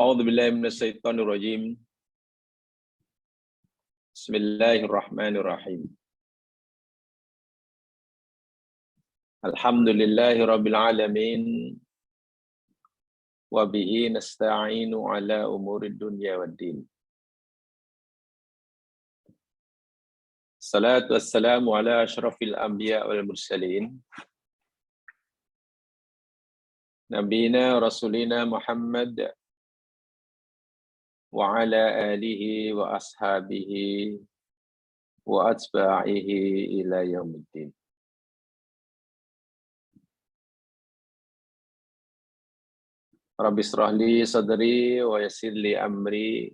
A'udzu billahi minasyaitonir rajim. Bismillahirrahmanirrahim. Alhamdulillahi rabbil alamin. Wa bihi nasta'inu ala umurid dunya waddin. Salatu wassalamu ala asyrafil anbiya wal mursalin. Nabiyina Rasulina Muhammad wa ala alihi wa ashabihi wa atba'ihi ila yaumiddin. Rabbi israh li sadri wa yassir li amri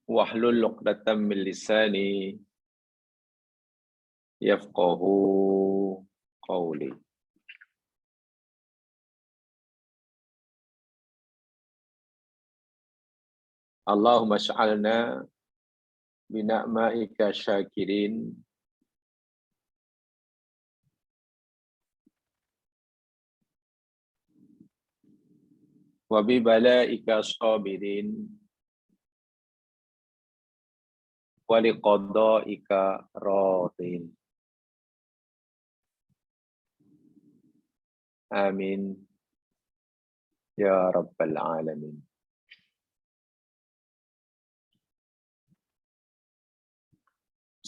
wahlul 'uqdatam min lisani yafqahu qawli. Allahumma ij'alna bi ni'matika syakirin wa bi bala'ika sabirin wa li qada'ika radin. Amin ya rabbal alamin.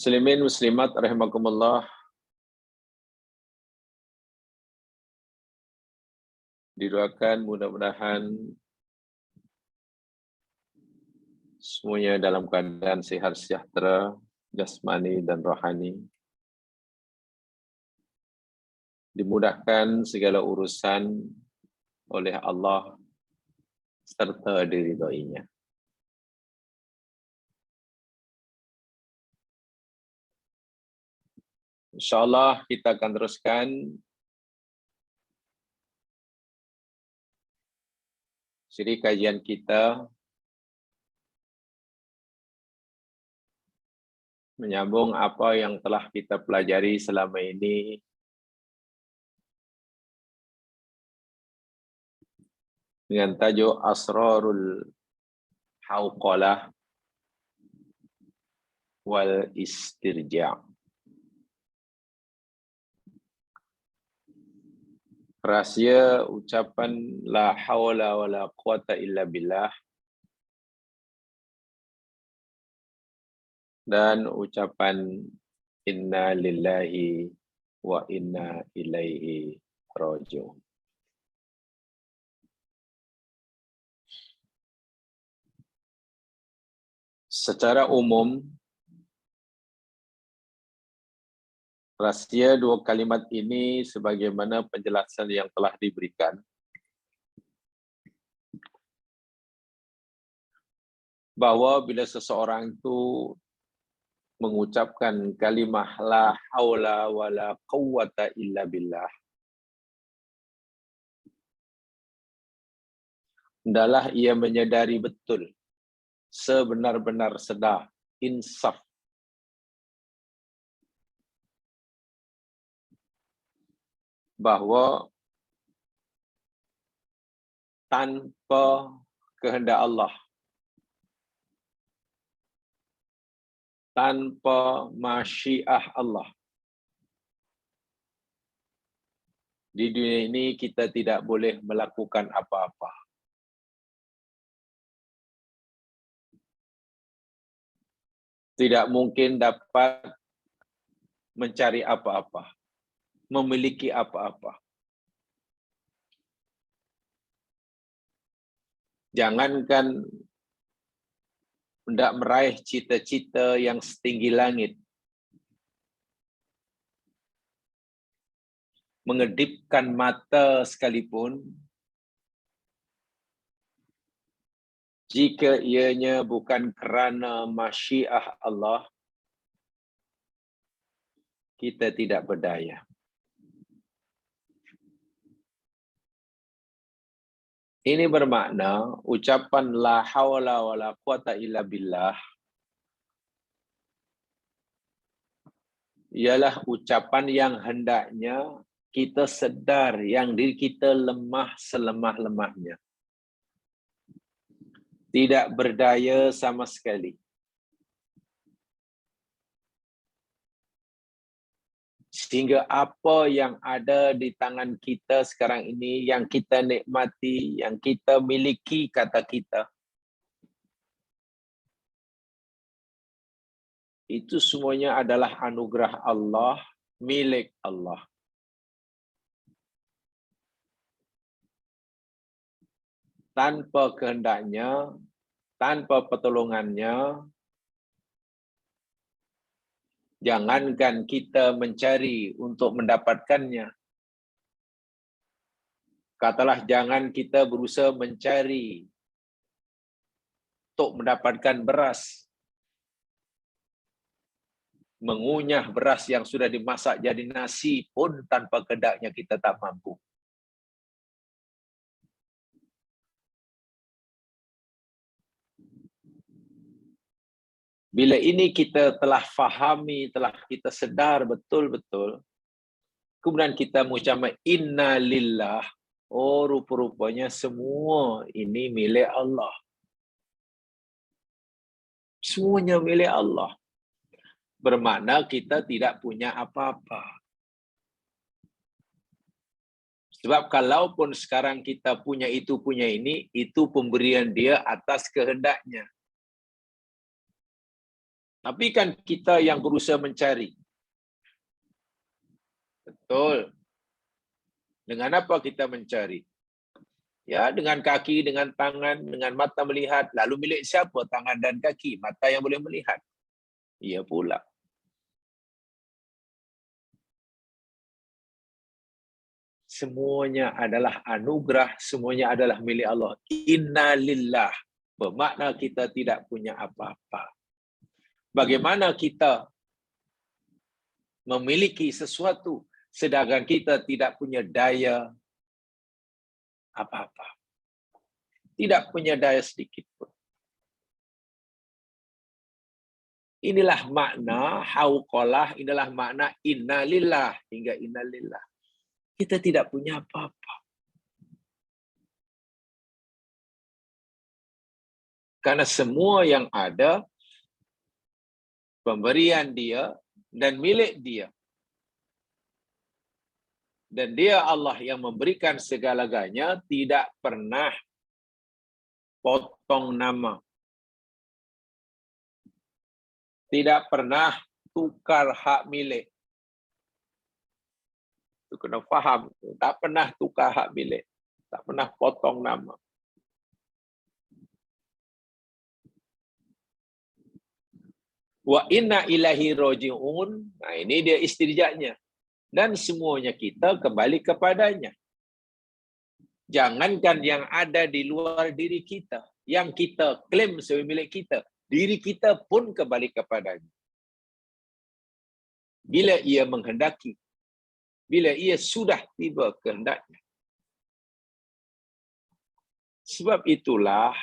Muslimin muslimat rahimakumullah, didoakan mudah-mudahan semuanya dalam keadaan sehat sejahtera jasmani dan rohani, dimudahkan segala urusan oleh Allah serta diridhoinya. Insyaallah kita akan teruskan siri kajian kita menyambung apa yang telah kita pelajari selama ini dengan tajuk Asrarul Hauqalah wal Istirja'. Rahasia ucapan la haula wala quwata illa billah dan ucapan inna lillahi wa inna ilaihi raji'un. Secara umum, rahasia dua kalimat ini sebagaimana penjelasan yang telah diberikan bahwa bila seseorang itu mengucapkan kalimah la haula wala quwwata illa billah, hendaklah ia menyadari betul, sebenar-benar sedar, insaf, bahwa tanpa kehendak Allah, tanpa masyiah Allah, di dunia ini kita tidak boleh melakukan apa-apa. Tidak mungkin dapat mencari apa-apa, memiliki apa-apa. Jangankan hendak meraih cita-cita yang setinggi langit, mengedipkan mata sekalipun, jika ianya bukan kerana masyiah Allah, kita tidak berdaya. Ini bermakna ucapan la haula wala quwata illa billah ialah ucapan yang hendaknya kita sedar yang diri kita lemah selemah-lemahnya. Tidak berdaya sama sekali. Sehingga apa yang ada di tangan kita sekarang ini, yang kita nikmati, yang kita miliki, kata kita, itu semuanya adalah anugerah Allah, milik Allah. Tanpa kehendaknya, tanpa pertolongannya, jangankan kita mencari untuk mendapatkannya. Katalah jangan kita berusaha mencari untuk mendapatkan beras. Mengunyah beras yang sudah dimasak jadi nasi pun tanpa kehendaknya kita tak mampu. Bila ini kita telah fahami, telah kita sedar betul-betul, kemudian kita mengucapkan inna lillah, oh rupa-rupanya semua ini milik Allah. Semuanya milik Allah. Bermakna kita tidak punya apa-apa. Sebab kalaupun sekarang kita punya itu, punya ini, itu pemberian dia atas kehendaknya. Tapi kan kita yang berusaha mencari. Betul. Dengan apa kita mencari? Ya, dengan kaki, dengan tangan, dengan mata melihat. Lalu milik siapa tangan dan kaki? Mata yang boleh melihat. Ia pula. Semuanya adalah anugerah, semuanya adalah milik Allah. Inna lillah. Bermakna kita tidak punya apa-apa. Bagaimana kita memiliki sesuatu sedangkan kita tidak punya daya apa-apa. Tidak punya daya sedikit pun. Inilah makna hauqalah, inilah makna innalillah hingga innalillah. Kita tidak punya apa-apa. Karena semua yang ada pemberian dia dan milik dia. Dan dia Allah yang memberikan segala-galanya, tidak pernah potong nama. Tidak pernah tukar hak milik. Itu kena faham. Tak pernah tukar hak milik. Tak pernah potong nama. Wa inna ilahi roji'un. Nah, ini dia istirja'nya. Dan semuanya kita kembali kepadanya. Jangankan yang ada di luar diri kita, yang kita klaim sebagai milik kita, diri kita pun kembali kepadanya. Bila ia menghendaki, bila ia sudah tiba kehendaknya. Sebab itulah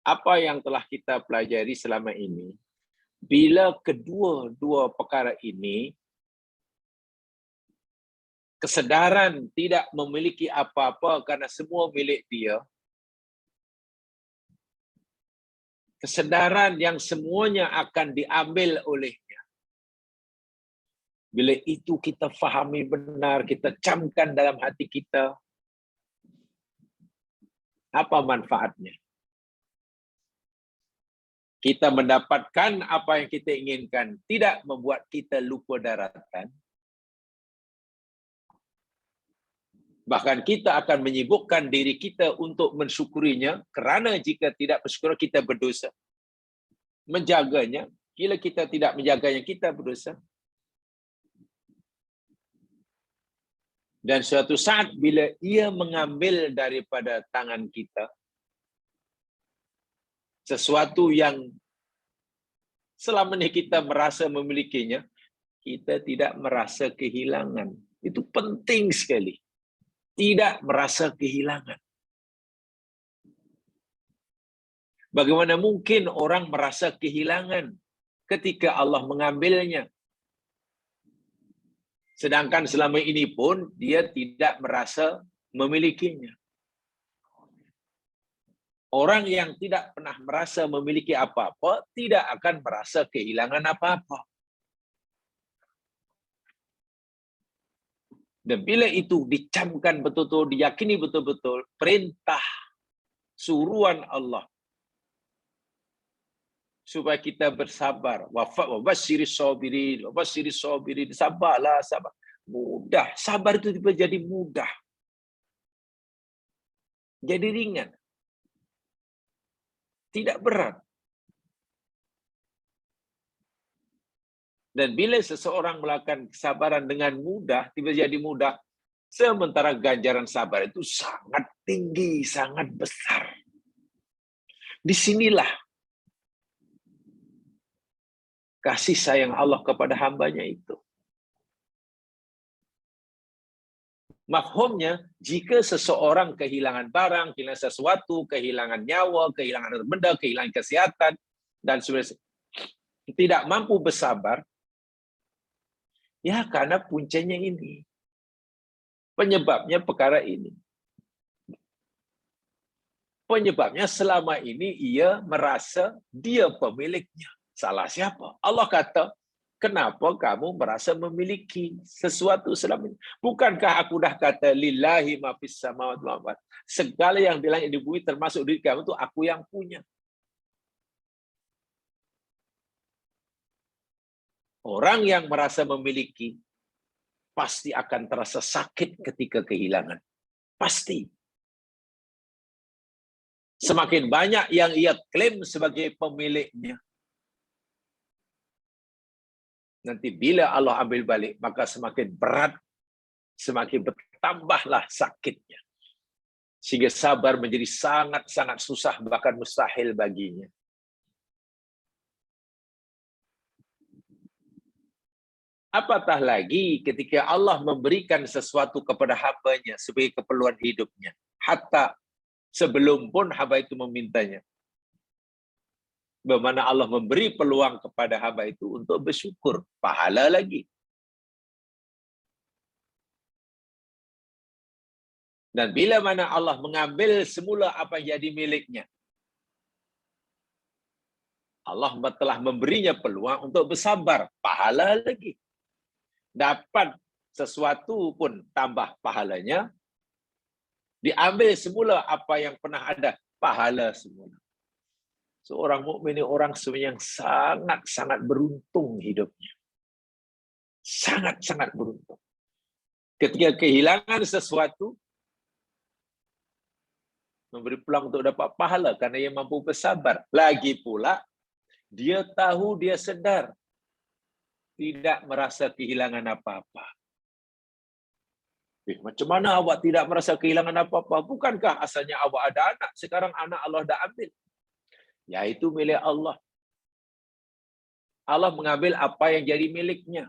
apa yang telah kita pelajari selama ini, bila kedua-dua perkara ini, kesedaran tidak memiliki apa-apa karena semua milik dia, kesedaran yang semuanya akan diambil olehnya. Bila itu kita fahami benar, kita camkan dalam hati kita, apa manfaatnya? Kita mendapatkan apa yang kita inginkan, tidak membuat kita lupa daratan. Bahkan kita akan menyibukkan diri kita untuk mensyukurinya, kerana jika tidak bersyukur kita berdosa. Menjaganya, bila kita tidak menjaganya kita berdosa. Dan suatu saat bila ia mengambil daripada tangan kita sesuatu yang selama ini kita merasa memilikinya, kita tidak merasa kehilangan. Itu penting sekali. Tidak merasa kehilangan. Bagaimana mungkin orang merasa kehilangan ketika Allah mengambilnya. Sedangkan selama ini pun dia tidak merasa memilikinya. Orang yang tidak pernah merasa memiliki apa-apa tidak akan merasa kehilangan apa-apa. Dan bila itu dicamkan betul-betul, diyakini betul-betul perintah suruhan Allah supaya kita bersabar. Wabasyiris sabirin. Sabarlah, sabar. Mudah. Sabar itu jadi mudah. Jadi ringan. Tidak berat. Dan bila seseorang melakukan kesabaran dengan mudah, tiba-tiba jadi mudah, sementara ganjaran sabar itu sangat tinggi, sangat besar. Disinilah kasih sayang Allah kepada hambanya itu. Mafhumnya, jika seseorang kehilangan barang, kehilangan sesuatu, kehilangan nyawa, kehilangan benda, kehilangan kesehatan, dan sebagainya, tidak mampu bersabar, ya karena puncanya ini. Penyebabnya perkara ini. Penyebabnya selama ini ia merasa dia pemiliknya. Salah siapa? Allah kata, kenapa kamu merasa memiliki sesuatu selama ini? Bukankah aku dah kata lillahi ma fis samawati wal ardh. Segala yang di langit di bumi termasuk diri kamu itu aku yang punya. Orang yang merasa memiliki pasti akan terasa sakit ketika kehilangan. Pasti. Semakin banyak yang ia klaim sebagai pemiliknya. Nanti bila Allah ambil balik, maka semakin berat, semakin bertambahlah sakitnya. Sehingga sabar menjadi sangat-sangat susah, bahkan mustahil baginya. Apatah lagi ketika Allah memberikan sesuatu kepada hambanya sebagai keperluan hidupnya. Hatta sebelum pun hamba itu memintanya. Bagaimana Allah memberi peluang kepada hamba itu untuk bersyukur. Pahala lagi. Dan bila mana Allah mengambil semula apa yang jadi miliknya, Allah telah memberinya peluang untuk bersabar. Pahala lagi. Dapat sesuatu pun tambah pahalanya. Diambil semula apa yang pernah ada. Pahala semula. Seorang mukmin ini orang yang sangat-sangat beruntung hidupnya. Sangat-sangat beruntung. Ketika kehilangan sesuatu, memberi peluang untuk dapat pahala karena ia mampu bersabar. Lagi pula, dia tahu, dia sedar. Tidak merasa kehilangan apa-apa. Macam mana awak tidak merasa kehilangan apa-apa? Bukankah asalnya awak ada anak? Sekarang anak Allah dah ambil. Yaitu milik Allah. Allah mengambil apa yang jadi miliknya.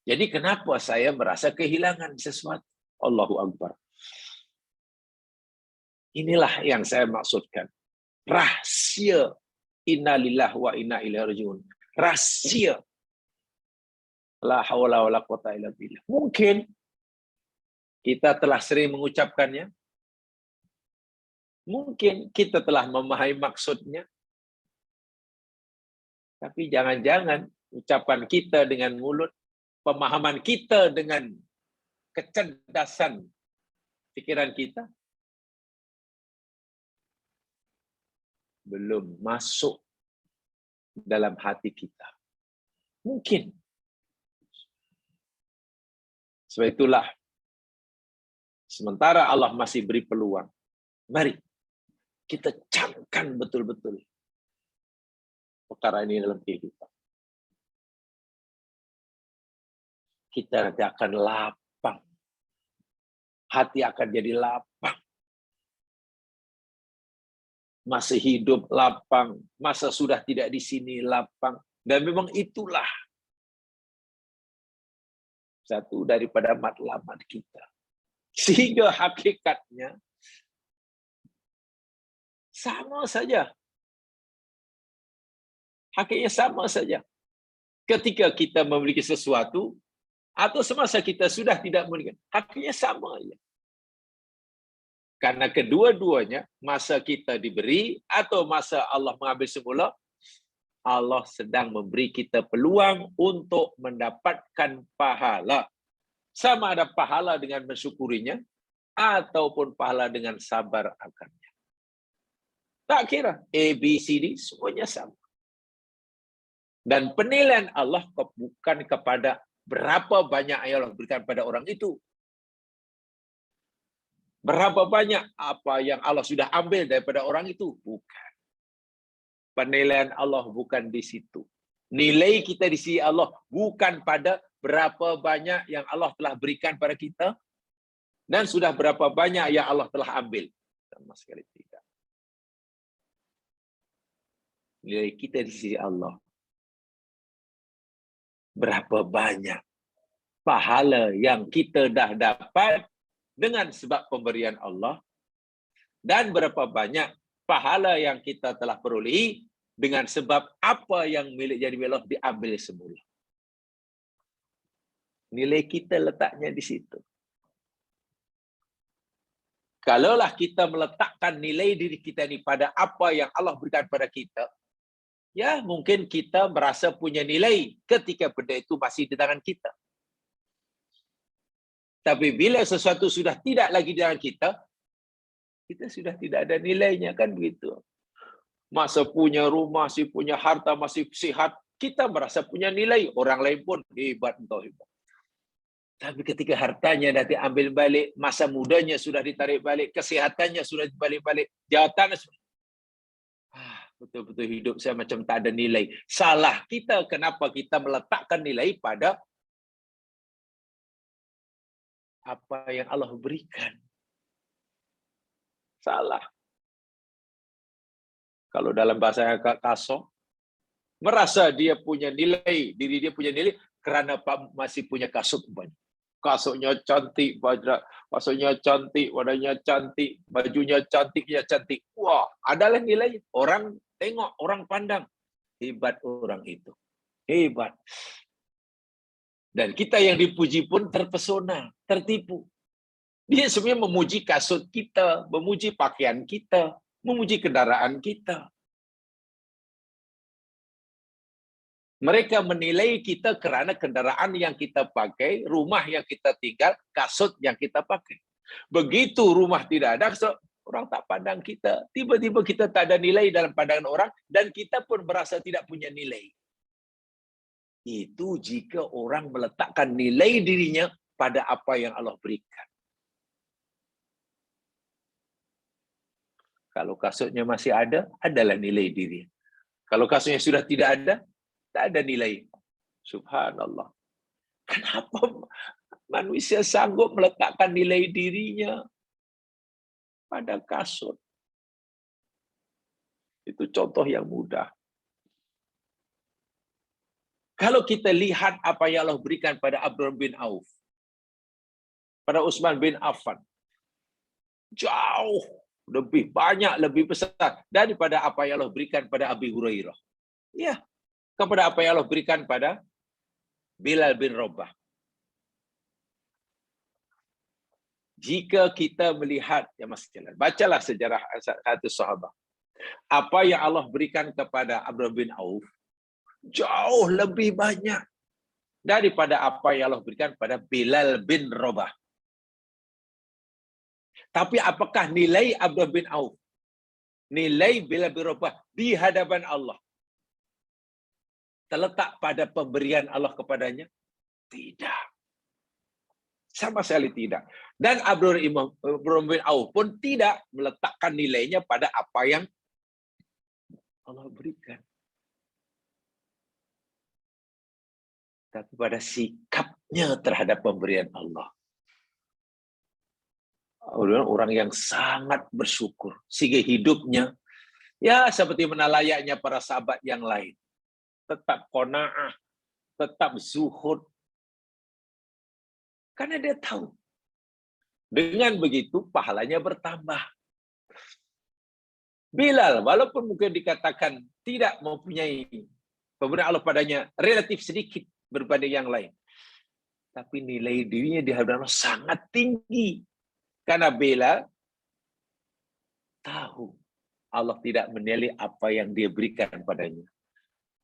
Jadi kenapa saya merasa kehilangan sesuatu? Allahu Akbar. Inilah yang saya maksudkan. Rahsia inna lillahi wa inna ilaihi rajiun. Rahsia. La haula wala quwata illa billah. Mungkin kita telah sering mengucapkannya. Mungkin kita telah memahami maksudnya. Tapi jangan-jangan ucapan kita dengan mulut, pemahaman kita dengan kecerdasan pikiran kita belum masuk dalam hati kita. Mungkin. Sebab itulah, sementara Allah masih beri peluang, mari kita camkan betul-betul perkara ini dalam kehidupan. Kita nanti akan lapang. Hati akan jadi lapang. Masa hidup lapang, masa sudah tidak di sini lapang. Dan memang itulah satu daripada matlamat kita. Sehingga hakikatnya sama saja. Hakikatnya sama saja. Ketika kita memiliki sesuatu, atau semasa kita sudah tidak memiliki, hakikatnya sama saja. Karena kedua-duanya, masa kita diberi atau masa Allah mengambil semula, Allah sedang memberi kita peluang untuk mendapatkan pahala. Sama ada pahala dengan mensyukurinya, ataupun pahala dengan sabar akannya. Tak kira, A, B, C, D, semuanya sama. Dan penilaian Allah bukan kepada berapa banyak yang Allah berikan pada orang itu. Berapa banyak apa yang Allah sudah ambil daripada orang itu. Bukan. Penilaian Allah bukan di situ. Nilai kita di sisi Allah bukan pada berapa banyak yang Allah telah berikan pada kita dan sudah berapa banyak yang Allah telah ambil. Sama sekali tidak. Nilai kita di sisi Allah. Berapa banyak pahala yang kita dah dapat dengan sebab pemberian Allah dan berapa banyak pahala yang kita telah perolehi dengan sebab apa yang milik jadi milik Allah diambil semula. Nilai kita letaknya di situ. Kalaulah kita meletakkan nilai diri kita ini pada apa yang Allah berikan pada kita, ya mungkin kita merasa punya nilai ketika benda itu masih di tangan kita. Tapi bila sesuatu sudah tidak lagi di tangan kita sudah tidak ada nilainya, kan begitu. Masa punya rumah, masih punya harta, masih sihat, kita merasa punya nilai. Orang lain pun hebat, entah hebat. Tapi ketika hartanya dah diambil balik, masa mudanya sudah ditarik balik, kesehatannya sudah dibalik balik, jawatannya sudah... betul-betul hidup saya macam tak ada nilai. Salah kita, kenapa kita meletakkan nilai pada apa yang Allah berikan. Salah. Kalau dalam bahasa kasar, merasa dia punya nilai, diri dia punya nilai, kerana masih punya kasut banyak. Kasutnya cantik, kasutnya cantik, wadahnya cantik, bajunya cantiknya cantik. Wah, adalah nilai. Orang tengok, orang pandang. Hebat orang itu. Hebat. Dan kita yang dipuji pun terpesona, tertipu. Dia sebenarnya memuji kasut kita, memuji pakaian kita, memuji kendaraan kita. Mereka menilai kita kerana kendaraan yang kita pakai, rumah yang kita tinggal, kasut yang kita pakai. Begitu rumah tidak ada, orang tak pandang kita. Tiba-tiba kita tak ada nilai dalam pandangan orang, dan kita pun merasa tidak punya nilai. Itu jika orang meletakkan nilai dirinya pada apa yang Allah berikan. Kalau kasutnya masih ada, adalah nilai diri. Kalau kasutnya sudah tidak ada, tak ada nilai. Subhanallah. Kenapa manusia sanggup meletakkan nilai dirinya pada kasut? Itu contoh yang mudah. Kalau kita lihat apa yang Allah berikan pada Abdurrahman bin Auf, pada Utsman bin Affan, jauh lebih banyak, lebih besar daripada apa yang Allah berikan pada Abi Hurairah. Ya, kepada apa yang Allah berikan pada Bilal bin Rabah. Jika kita melihat, ya Mas Jalan, bacalah sejarah satu sahabat. Apa yang Allah berikan kepada Abdurrahman bin Auf jauh lebih banyak daripada apa yang Allah berikan pada Bilal bin Rabah. Tapi apakah nilai Abdurrahman bin Auf, nilai Bilal bin Rabah di hadapan Allah terletak pada pemberian Allah kepadanya? Tidak. Sama sekali tidak. Dan Abdurrahman bin Auf pun tidak meletakkan nilainya pada apa yang Allah berikan. Tapi pada sikapnya terhadap pemberian Allah. Orang yang sangat bersyukur. Sehingga hidupnya, ya seperti mana layaknya para sahabat yang lain. Tetap qanaah, tetap zuhud. Karena dia tahu. Dengan begitu, pahalanya bertambah. Bilal, walaupun mungkin dikatakan tidak mempunyai pemberian Allah padanya relatif sedikit berbanding yang lain. Tapi nilai dirinya di hadapan Allah sangat tinggi. Karena Bela tahu Allah tidak menilai apa yang dia berikan padanya.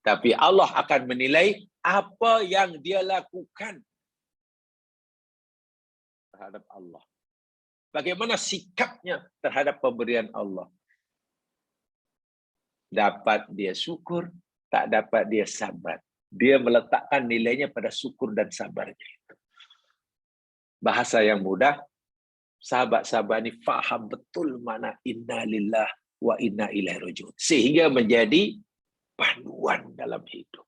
Tapi Allah akan menilai apa yang dia lakukan terhadap Allah. Bagaimana sikapnya terhadap pemberian Allah. Dapat dia syukur, tak dapat dia sabar. Dia meletakkan nilainya pada syukur dan sabarnya. Bahasa yang mudah, sahabat-sahabat ini faham betul makna inna lillah wa inna ilaihi rajiun. Sehingga menjadi panduan dalam hidup.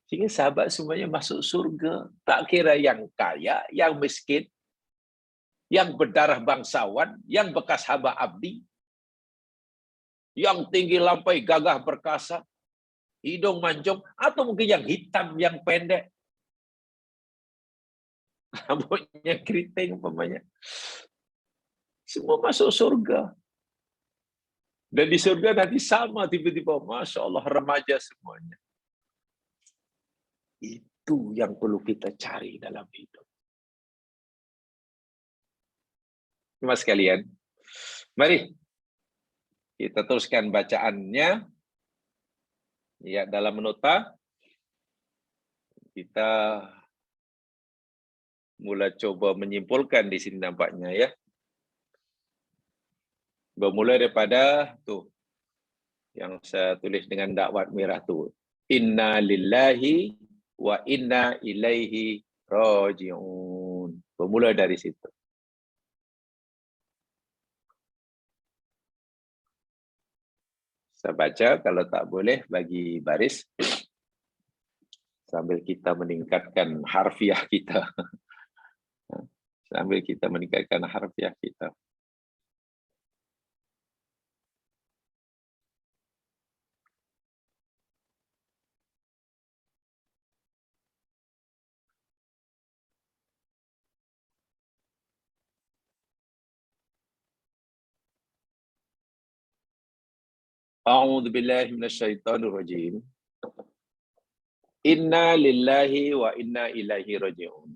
Sehingga sahabat semuanya masuk surga. Tak kira yang kaya, yang miskin, yang berdarah bangsawan, yang bekas hamba abdi, yang tinggi lampai gagah perkasa, hidung mancung, atau mungkin yang hitam, yang pendek, rambutnya keriting umpamanya. Semua masuk surga. Dan di surga nanti sama tiba-tiba, Masya Allah, remaja semuanya. Itu yang perlu kita cari dalam hidup. Mas sekalian, mari kita teruskan bacaannya. Ya, dalam nota kita mulai coba menyimpulkan di sini nampaknya ya. Bermula daripada tuh yang saya tulis dengan dakwat merah tuh. Inna lillahi wa inna ilaihi raji'un. Bermula dari situ. Saya baca, kalau tak boleh bagi baris sambil kita meningkatkan harfiah kita. Sambil kita meningkatkan harfiah kita. A'udzu billahi minasyaitonir rajim. Inna lillahi wa inna ilaihi raji'un.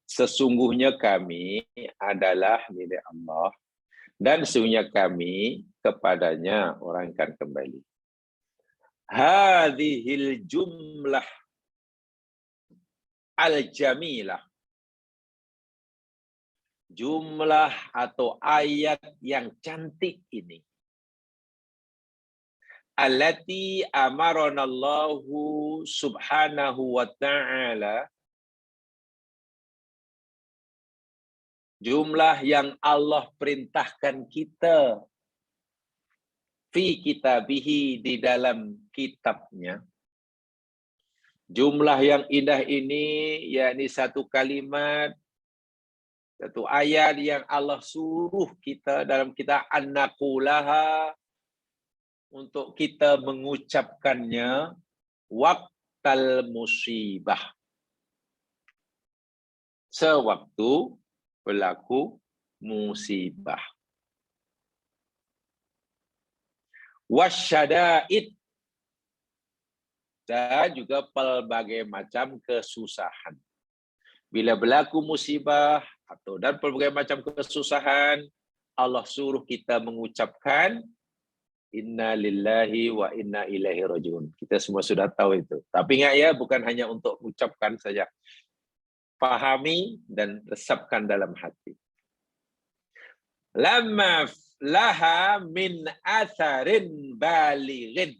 Sesungguhnya kami adalah milik Allah dan sesungguhnya kami kepadanya orang akan kembali. Hadhil jumlah al-jamilah. Jumlah atau ayat yang cantik ini. Allati amaranallahu subhanahu wa ta'ala. Jumlah yang Allah perintahkan kita fi kitabihi di dalam kitabnya. Jumlah yang indah ini yakni satu kalimat, satu ayat yang Allah suruh kita dalam kitab an-naqulaha untuk kita mengucapkannya waqtal musibah. Sewaktu berlaku musibah. Wasyada'id, dan juga pelbagai macam kesusahan. Bila berlaku musibah atau dan pelbagai macam kesusahan, Allah suruh kita mengucapkan inna lillahi wa inna ilaihi rajiun. Kita semua sudah tahu itu. Tapi ingat ya, bukan hanya untuk ucapkan saja. Pahami dan resapkan dalam hati. Lamma laha min atharin balighin.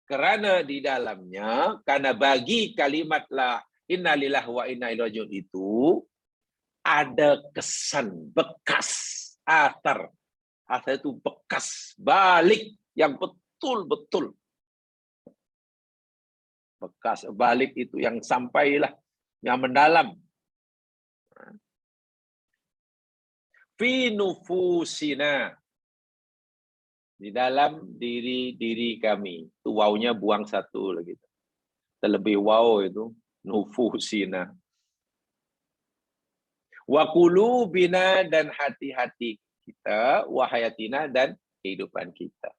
Kerana di dalamnya, karena bagi kalimat la inna lillahi wa inna ilaihi rajiun itu ada kesan bekas athar. Athar itu bekas balik yang betul-betul. Bekas balik itu yang sampailah, yang mendalam. Fi nufusina, di dalam diri kami. Itu wawnya buang satu lagi. Terlebih waw itu nufusina. Wa qulubina, dan hati-hati kita, wa hayatina, dan kehidupan kita.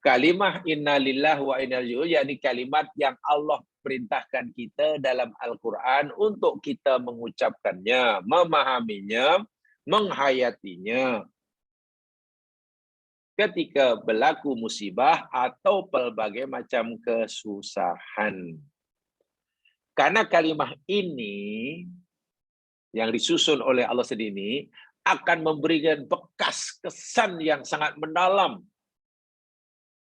Kalimah inna lillahi wa inna ilaihi raji'un, yakni kalimat yang Allah perintahkan kita dalam Al-Quran untuk kita mengucapkannya, memahaminya, menghayatinya ketika berlaku musibah atau pelbagai macam kesusahan. Karena kalimah ini yang disusun oleh Allah sendiri akan memberikan bekas kesan yang sangat mendalam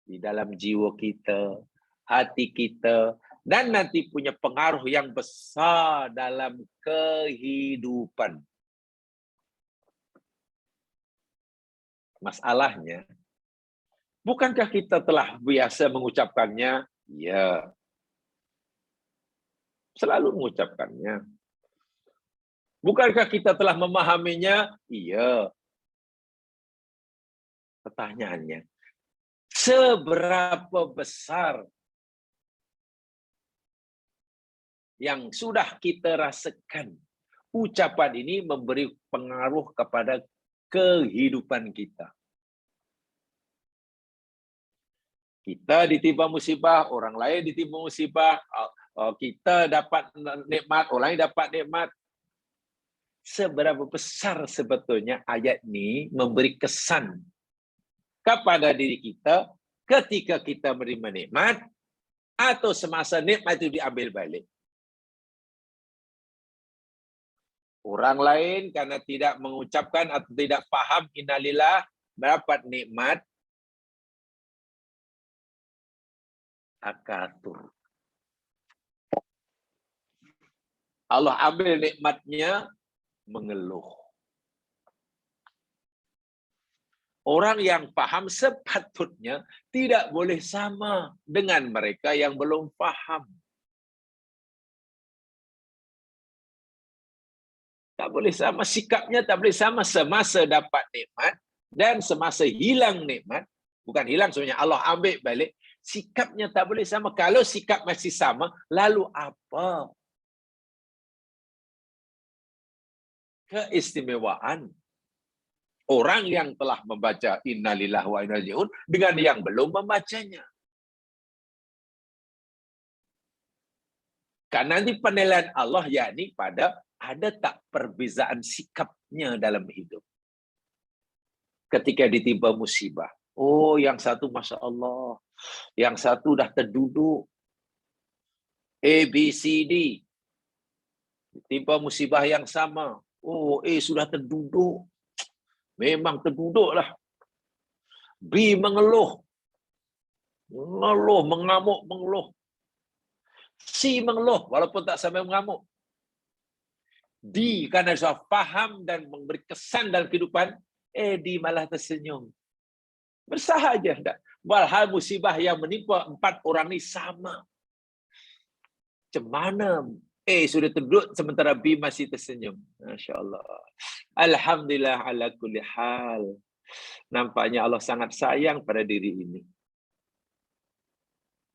di dalam jiwa kita, hati kita, dan nanti punya pengaruh yang besar dalam kehidupan. Masalahnya, bukankah kita telah biasa mengucapkannya? Ya, selalu mengucapkannya. Bukankah kita telah memahaminya? Iya. Pertanyaannya, seberapa besar yang sudah kita rasakan ucapan ini memberi pengaruh kepada kehidupan kita? Kita ditimpa musibah, orang lain ditimpa musibah, kita dapat nikmat, orang lain dapat nikmat. Seberapa besar sebetulnya ayat ini memberi kesan kepada diri kita ketika kita menerima nikmat atau semasa nikmat itu diambil balik. Orang lain karena tidak mengucapkan atau tidak paham innalillah mendapat nikmat, akatur. Allah ambil nikmatnya, mengeluh. Orang yang paham sepatutnya tidak boleh sama dengan mereka yang belum paham. Tak boleh sama, sikapnya tak boleh sama semasa dapat nikmat dan semasa hilang nikmat. Bukan hilang sebenarnya, Allah ambil balik. Sikapnya tak boleh sama. Kalau sikap masih sama, lalu apa keistimewaan orang yang telah membaca innalillahi wa inna ilaihi raji'un dengan yang belum membacanya? Karena nanti penilaian Allah yakni pada ada tak perbezaan sikapnya dalam hidup. Ketika ditimpa musibah. Oh, yang satu Masya Allah. Yang satu dah terduduk. A, B, C, D. Ditimpa musibah yang sama. Oh, A sudah terduduk. Memang terduduklah. B mengeluh. Mengeluh, mengamuk, mengeluh. C mengeluh, walaupun tak sampai mengamuk. D, karena sudah faham dan memberi kesan dalam kehidupan, D malah tersenyum. Bersahaja. Walhal musibah yang menimpa 4 orang ini sama. Macam mana sudah terduduk sementara B masih tersenyum. Masya Allah. Alhamdulillah ala kulli hal. Nampaknya Allah sangat sayang pada diri ini.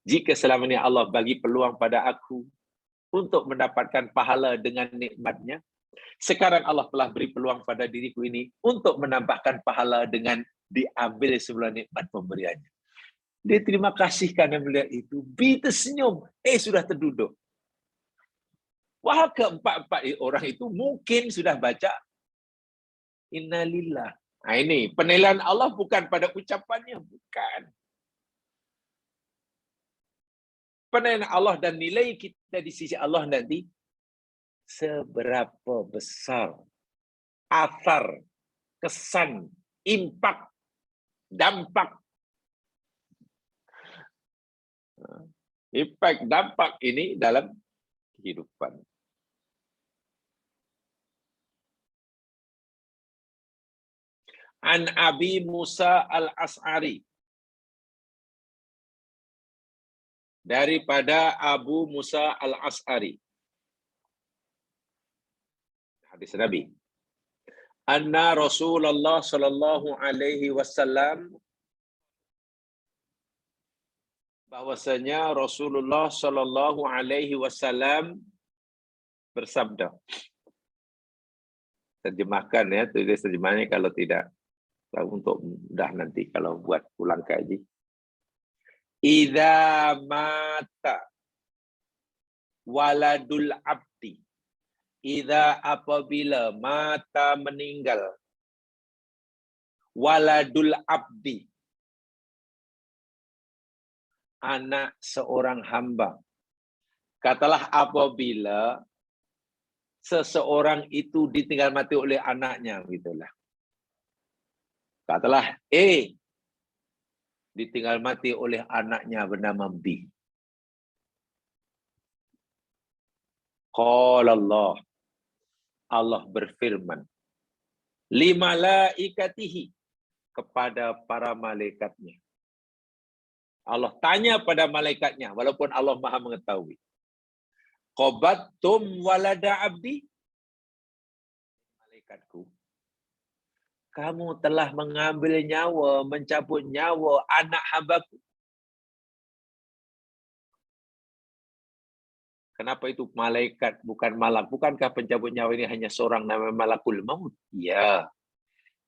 Jika selama ini Allah bagi peluang pada aku untuk mendapatkan pahala dengan nikmatnya, sekarang Allah telah beri peluang pada diriku ini untuk menambahkan pahala dengan diambil semula nikmat pemberiannya. Dia terima kasih karena melihat itu. B tersenyum. Sudah terduduk. Wah, keempat-empat orang itu mungkin sudah baca innalillah. Nah, ini penilaian Allah bukan pada ucapannya. Bukan. Penilaian Allah dan nilai kita di sisi Allah nanti seberapa besar asar, kesan, impak, dampak. Impak, dampak ini dalam kehidupan. An Abi Musa al-As'ari. Daripada Abu Musa al-As'ari. Hadis Nabi. Anna Rasulullah sallallahu alaihi wasallam, bahwasanya Rasulullah sallallahu alaihi wasallam bersabda. Terjemahkan ya, tulis terjemahnya kalau tidak. untuk mudah nanti kalau buat pulang kaji. Idza mata waladul abdi. Idza apabila mata meninggal waladul abdi, anak seorang hamba. Katalah apabila seseorang itu ditinggal mati oleh anaknya, gitulah. Katalah ditinggal mati oleh anaknya bernama B. Qala Allah berfirman, limalaikatihi, kepada para malaikatnya. Allah tanya pada malaikatnya, walaupun Allah Maha mengetahui. Qabattum walada abdi, malaikatku, kamu telah mengambil nyawa, mencabut nyawa anak hambaku. Kenapa itu malaikat bukan malak? Bukankah pencabut nyawa ini hanya seorang nama malakul maut? Ya.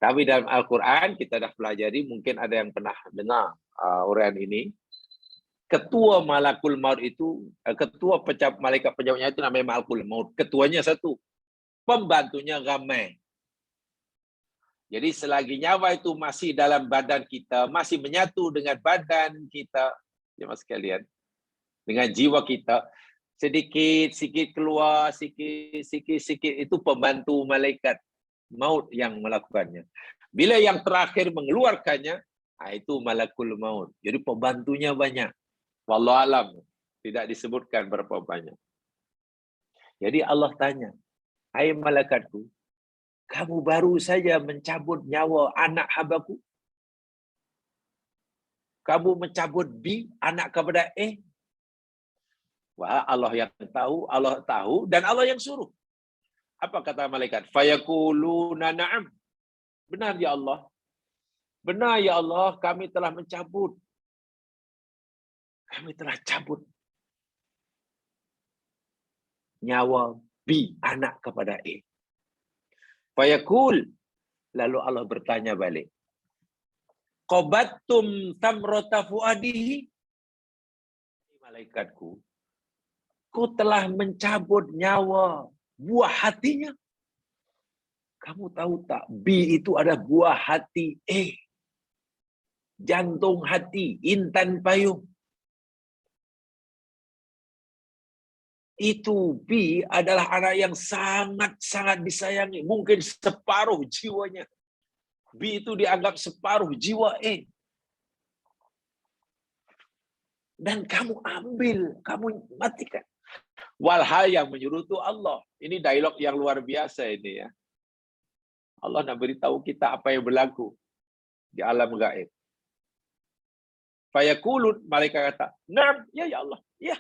Tapi dalam Al-Quran kita dah pelajari, mungkin ada yang pernah dengar uraian ini. Ketua malakul maut itu, ketua malaikat pencabut nyawa itu namanya malakul maut. Ketuanya satu, pembantunya ramai. Jadi selagi nyawa itu masih dalam badan kita, masih menyatu dengan badan kita, jemaah sekalian, dengan jiwa kita, sedikit-sikit keluar, sikit-sikit itu pembantu malaikat maut yang melakukannya. Bila yang terakhir mengeluarkannya, itu malakul maut. Jadi pembantunya banyak. Wallahu alam, tidak disebutkan berapa banyak. Jadi Allah tanya, hai malaikatku, kamu baru saja mencabut nyawa anak hambaku? Kamu mencabut B, anak kepada Wah, Allah yang tahu, Allah tahu, dan Allah yang suruh. Apa kata malaikat? Fayaquluna na'am. Benar ya Allah. Benar ya Allah, kami telah mencabut. Kami telah cabut nyawa B, anak kepada Fayaqul. Lalu Allah bertanya balik. Qabattum tamrata fuadihi. Malaikatku, kau telah mencabut nyawa buah hatinya. Kamu tahu tak, B itu ada buah hati jantung hati, intan payung. Itu B adalah anak yang sangat-sangat disayangi. Mungkin separuh jiwanya. B itu dianggap separuh jiwa Dan kamu ambil, kamu matikan. Walhal yang menyuruh itu Allah. Ini dialog yang luar biasa ini ya. Allah nak beritahu kita apa yang berlaku di alam gaib. Fayaqulun, malaikat kata, "Naam, ya Allah." Ya.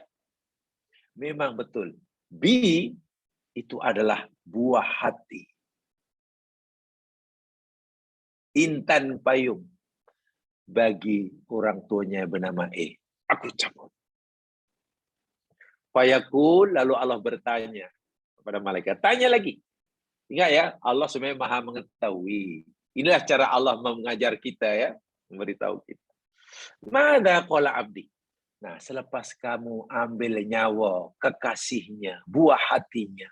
Memang betul. B itu adalah buah hati. Intan payung bagi orang tuanya bernama Aku cabut. Fayaqul, lalu Allah bertanya kepada malaikat. Tanya lagi. Ingat ya, Allah sebenarnya Maha mengetahui. Inilah cara Allah mengajar kita ya, memberitahu kita. Mada qala abdi. Nah, selepas kamu ambil nyawa kekasihnya, buah hatinya.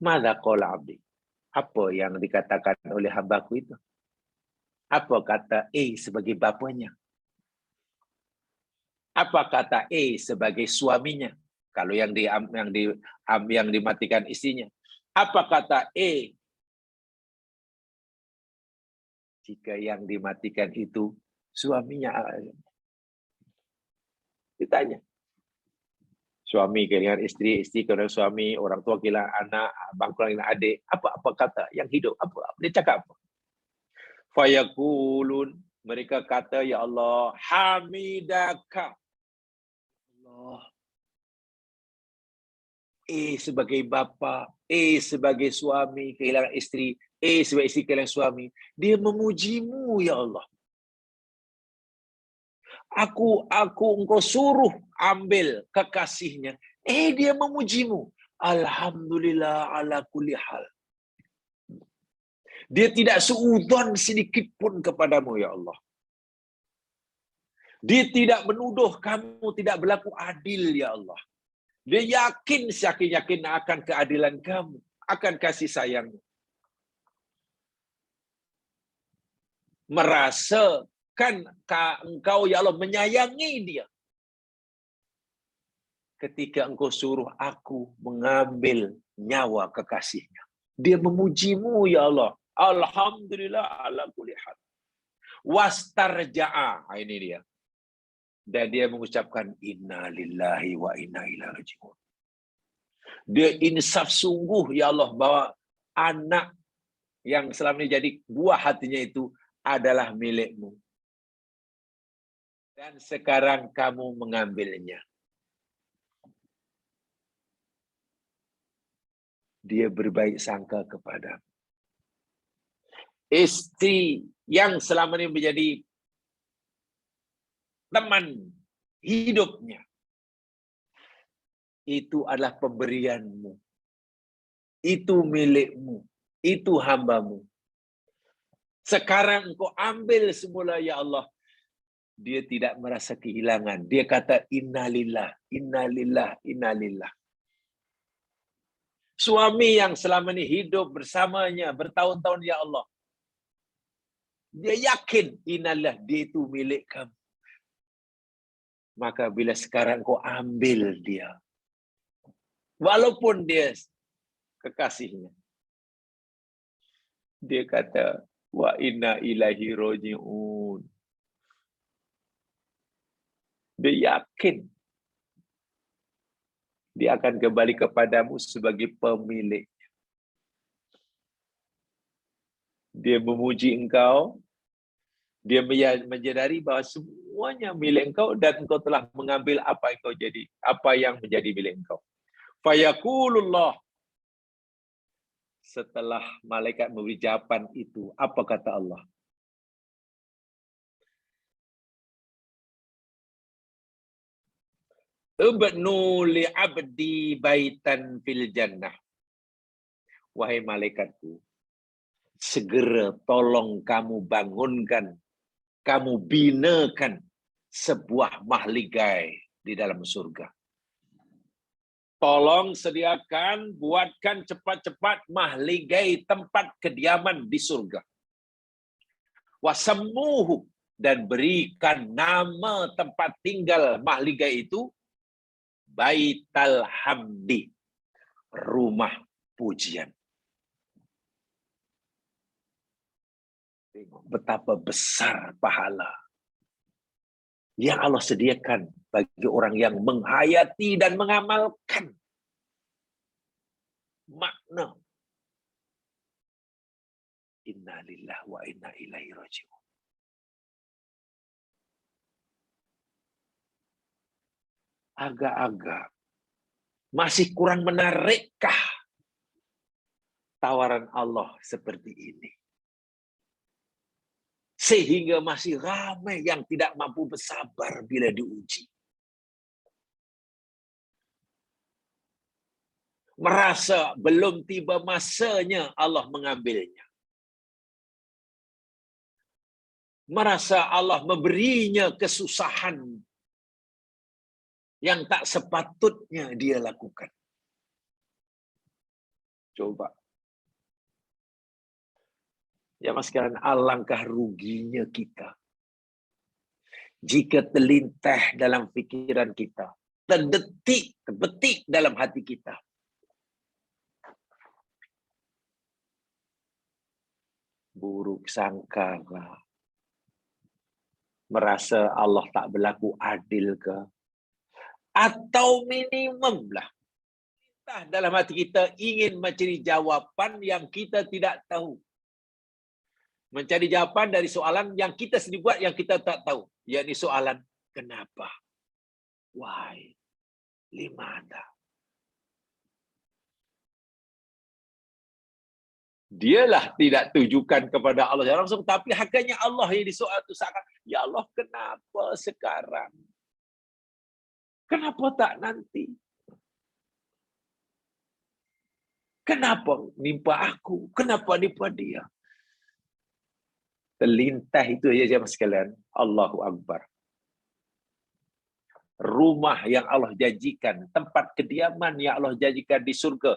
Mada qala abdi. Apa yang dikatakan oleh hambaku itu? Apa kata sebagai bapanya? Apa kata sebagai suaminya? Kalau yang dimatikan istrinya. Apa kata jika yang dimatikan itu suaminya? Ditanya. Suami kehilangan istri, istri kehilangan suami, orang tua kehilangan anak, abang kehilangan adik. Apa kata yang hidup? Apa dia cakap apa? Fayaqulun, mereka kata, ya Allah, hamidaka. Allah. Sebagai bapa, sebagai suami kehilangan istri, sebagai istri kehilangan suami, dia memujimu ya Allah. Aku engkau suruh ambil kekasihnya. Dia memujimu. Alhamdulillah ala kulli hal. Dia tidak suudzon sedikit pun kepadamu, ya Allah. Dia tidak menuduh kamu tidak berlaku adil, ya Allah. Dia yakin yakin akan keadilan kamu, akan kasih sayangmu. Merasakan engkau, ya Allah, menyayangi dia. Ketika engkau suruh aku mengambil nyawa kekasihnya. Dia memujimu, ya Allah. Alhamdulillah ala kulli hal. Wastarja'a. Ini dia. Dan dia mengucapkan inna lillahi wa inna ilaihi raji'un. Dia insaf sungguh, ya Allah, bahwa anak yang selama ini jadi buah hatinya itu adalah milikmu. Dan sekarang kamu mengambilnya. Dia berbaik sangka kepadamu. Istri yang selama ini menjadi teman hidupnya, itu adalah pemberianmu. Itu milikmu. Itu hambamu. Sekarang engkau ambil semula, ya Allah. Dia tidak merasa kehilangan. Dia kata innalillah, innalillah, innalillah. Suami yang selama ini hidup bersamanya bertahun-tahun, ya Allah. Dia yakin innalillah, dia itu milik kamu. Maka bila sekarang kau ambil dia, walaupun dia kekasihnya, dia kata wa inna ilaihi raji'un. Dia yakin dia akan kembali kepadamu sebagai pemilik. Dia memuji engkau, dia menyadari bahwa semuanya milik engkau dan engkau telah mengambil apa yang menjadi milik engkau. Fayaqulullah. Setelah malaikat memberi jawaban itu, apa kata Allah? Ubnu li abdi baitan fil jannah. Wahai malaikatku, segera tolong kamu bangunkan, kamu binakan sebuah mahligai di dalam surga. Tolong sediakan, buatkan cepat-cepat mahligai tempat kediaman di surga. Wasammuhu, dan berikan nama tempat tinggal mahligai itu Baital Hamdi, rumah pujian. Tengok betapa besar pahala yang Allah sediakan bagi orang yang menghayati dan mengamalkan makna inna lillahi wa inna ilaihi raji'un. Agak-agak masih kurang menarikkah tawaran Allah seperti ini? Sehingga masih ramai yang tidak mampu bersabar bila diuji. Merasa belum tiba masanya Allah mengambilnya. Merasa Allah memberinya kesusahan yang tak sepatutnya dia lakukan. Coba. Ya mas sekalian, alangkah ruginya kita jika terlintas dalam pikiran kita, terbetik dalam hati kita, buruk sangka, merasa Allah tak berlaku adil ke, atau minimum lah dalam hati kita ingin mencari jawapan yang kita tidak tahu. Mencari jawapan dari soalan yang kita sendiri buat yang kita tak tahu. Yakni soalan kenapa? Why? Limana? Dialah tidak tujukan kepada Allah langsung, tapi hakikatnya Allah yang disoal itu seakan, ya Allah kenapa sekarang? Kenapa tak nanti? Kenapa nimpa aku? Kenapa nimpa dia? Terlintas itu aja jemaah sekalian. Allahu Akbar. Rumah yang Allah janjikan, tempat kediaman yang Allah janjikan di surga.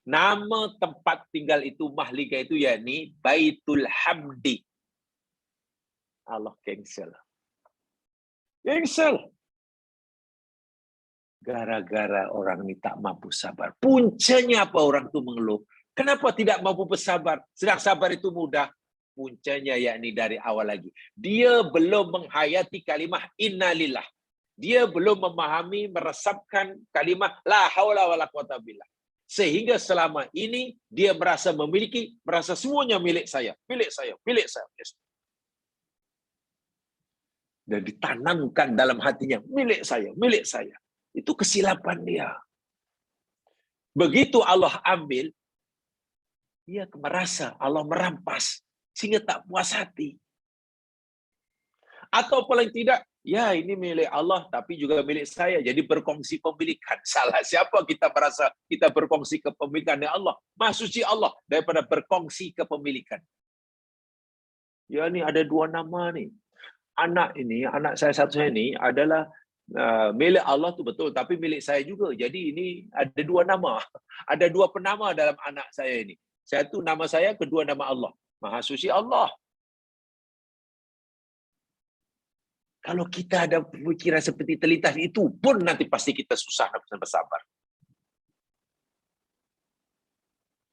Nama tempat tinggal itu mahliga itu yakni Baitul Hamdi. Allah cancel. Cancel. Gara-gara orang ini tak mampu sabar. Puncanya apa orang itu mengeluh? Kenapa tidak mampu bersabar? Sedang sabar itu mudah. Puncanya yakni dari awal lagi. Dia belum menghayati kalimah innalillah. Dia belum memahami, meresapkan kalimah la haula wala quwata billah. Sehingga selama ini dia merasa memiliki, merasa semuanya milik saya, milik saya, milik saya. Dan ditanamkan dalam hatinya, milik saya, milik saya. Itu kesilapan dia. Begitu Allah ambil, dia merasa Allah merampas sehingga tak puas hati. Atau paling tidak, ya ini milik Allah tapi juga milik saya. Jadi berkongsi pemilikan. Salah siapa kita merasa kita berkongsi kepemilikan dengan Allah? Maha suci Allah daripada berkongsi kepemilikan. Ya ini ada dua nama nih. Anak saya satu ini adalah milik Allah tu betul, tapi milik saya juga. Jadi ini ada dua nama. Ada dua penama dalam anak saya ini. Satu nama saya, kedua nama Allah. Maha suci Allah. Kalau kita ada pemikiran seperti terlintas itu pun nanti pasti kita susah nak bersabar.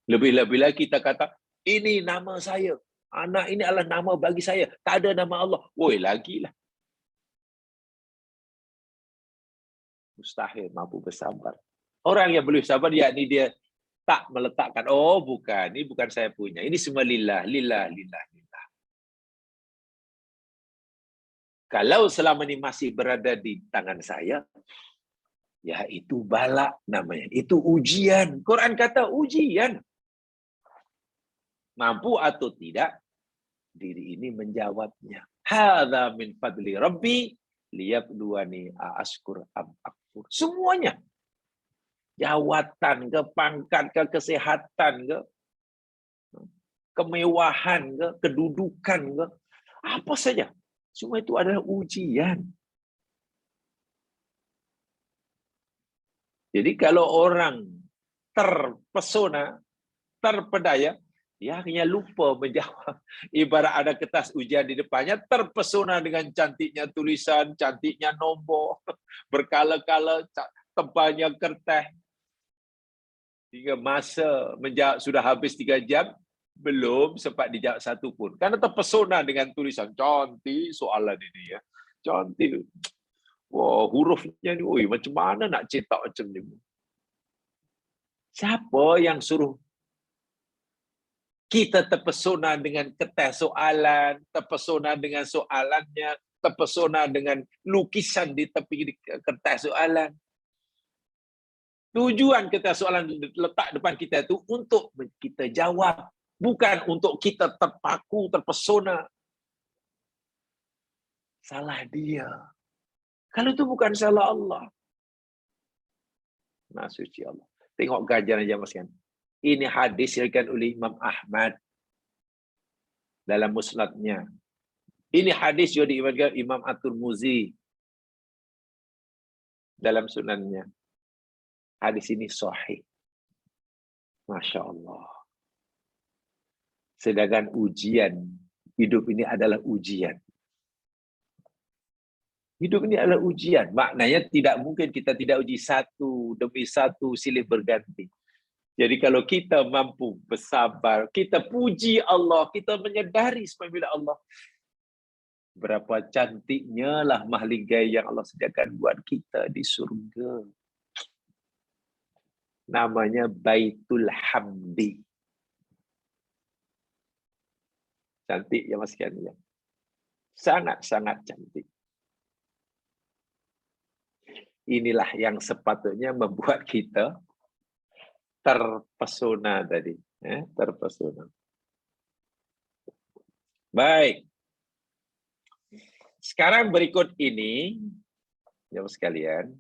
Lebih-lebih lagi kita kata, ini nama saya. Anak ini adalah nama bagi saya. Tak ada nama Allah. Woi, lagilah. Mustahil mampu bersabar. Orang yang boleh sabar, yakni dia tak meletakkan, oh bukan, ini bukan saya punya. Ini semua lillah, lillah, lillah, lillah. Kalau selama ini masih berada di tangan saya, ya itu bala namanya. Itu ujian. Quran kata ujian. Mampu atau tidak, diri ini menjawabnya. Hadza min fadli Rabbi liyabluwani aashkur am akfur. Semuanya. Jawatan ke, pangkat ke, kesehatan ke, kemewahan ke, kedudukan ke, apa saja. Semua itu adalah ujian. Jadi kalau orang terpesona, terpedaya, dia hanya lupa menjawab. Ibarat ada kertas ujian di depannya, terpesona dengan cantiknya tulisan, cantiknya nombor, berkala-kala, tebalnya kertas. Hingga masa menjawab sudah habis 3 jam, belum sempat dijawab satu pun. Karena terpesona dengan tulisan. Cantik soalan ini ya. Cantik. Wah, hurufnya ni, oi, macam mana nak cetak macam ni? Siapa yang suruh kita terpesona dengan kertas soalan, terpesona dengan soalannya, terpesona dengan lukisan di tepi kertas soalan? Tujuan kertas soalan letak depan kita itu untuk kita jawab, bukan untuk kita terpaku, terpesona. Salah dia. Kalau itu bukan salah Allah. Maha suci Allah. Tengok ganjaran aja mas kan. Ini hadis diriwayatkan oleh Imam Ahmad dalam musnadnya. Ini hadis juga diriwayatkan Imam At-Tirmizi dalam sunannya. Hadis ini sahih. Masya Allah. Sedangkan ujian, hidup ini adalah ujian. Hidup ini adalah ujian. Maknanya tidak mungkin kita tidak uji satu demi satu silih berganti. Jadi kalau kita mampu bersabar, kita puji Allah, kita menyadari apabila Allah, berapa cantiknya lah mahligai yang Allah sediakan buat kita di surga. Namanya Baitul Hamdi. Cantik ya mas sekalian. Sangat-sangat cantik. Inilah yang sepatutnya membuat kita terpesona tadi. Terpesona. Baik. Sekarang berikut ini, ya sekalian,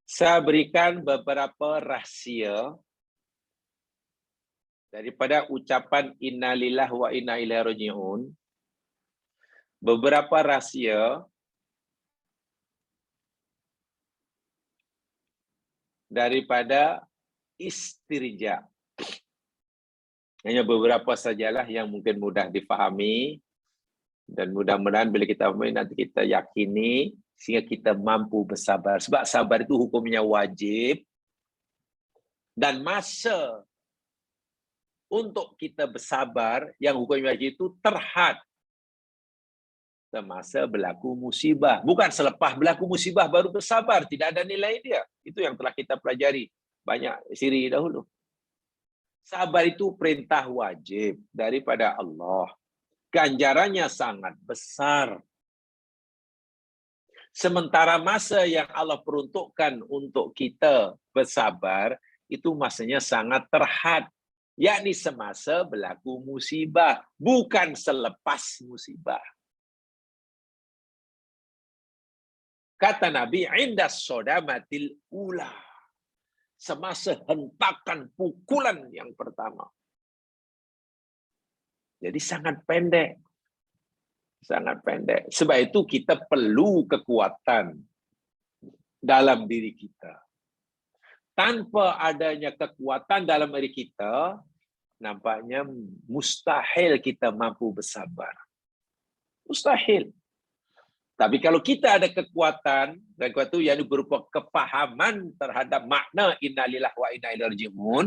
saya berikan beberapa rahsia daripada ucapan innalillah wa inna ilaihi raji'un, beberapa rahsia daripada istirja. Hanya beberapa sajalah yang mungkin mudah difahami, dan mudah-mudahan bila kita fahami nanti kita yakini sehingga kita mampu bersabar. Sebab sabar itu hukumnya wajib, dan masa untuk kita bersabar yang hukumnya wajib itu terhad semasa berlaku musibah. Bukan selepas berlaku musibah baru bersabar. Tidak ada nilai dia. Itu yang telah kita pelajari banyak siri dahulu. Sabar itu perintah wajib daripada Allah. Ganjarannya sangat besar. Sementara masa yang Allah peruntukkan untuk kita bersabar, itu masanya sangat terhad. Yakni semasa berlaku musibah. Bukan selepas musibah. Kata Nabi, indas sodamatil ula. Semasa hentakan pukulan yang pertama. Jadi sangat pendek. Sangat pendek. Sebab itu kita perlu kekuatan dalam diri kita. Tanpa adanya kekuatan dalam diri kita, nampaknya mustahil kita mampu bersabar. Mustahil. Tapi kalau kita ada kekuatan, dan kekuatan itu yang berupa kepahaman terhadap makna innalillah wa inna ilaihi raji'un,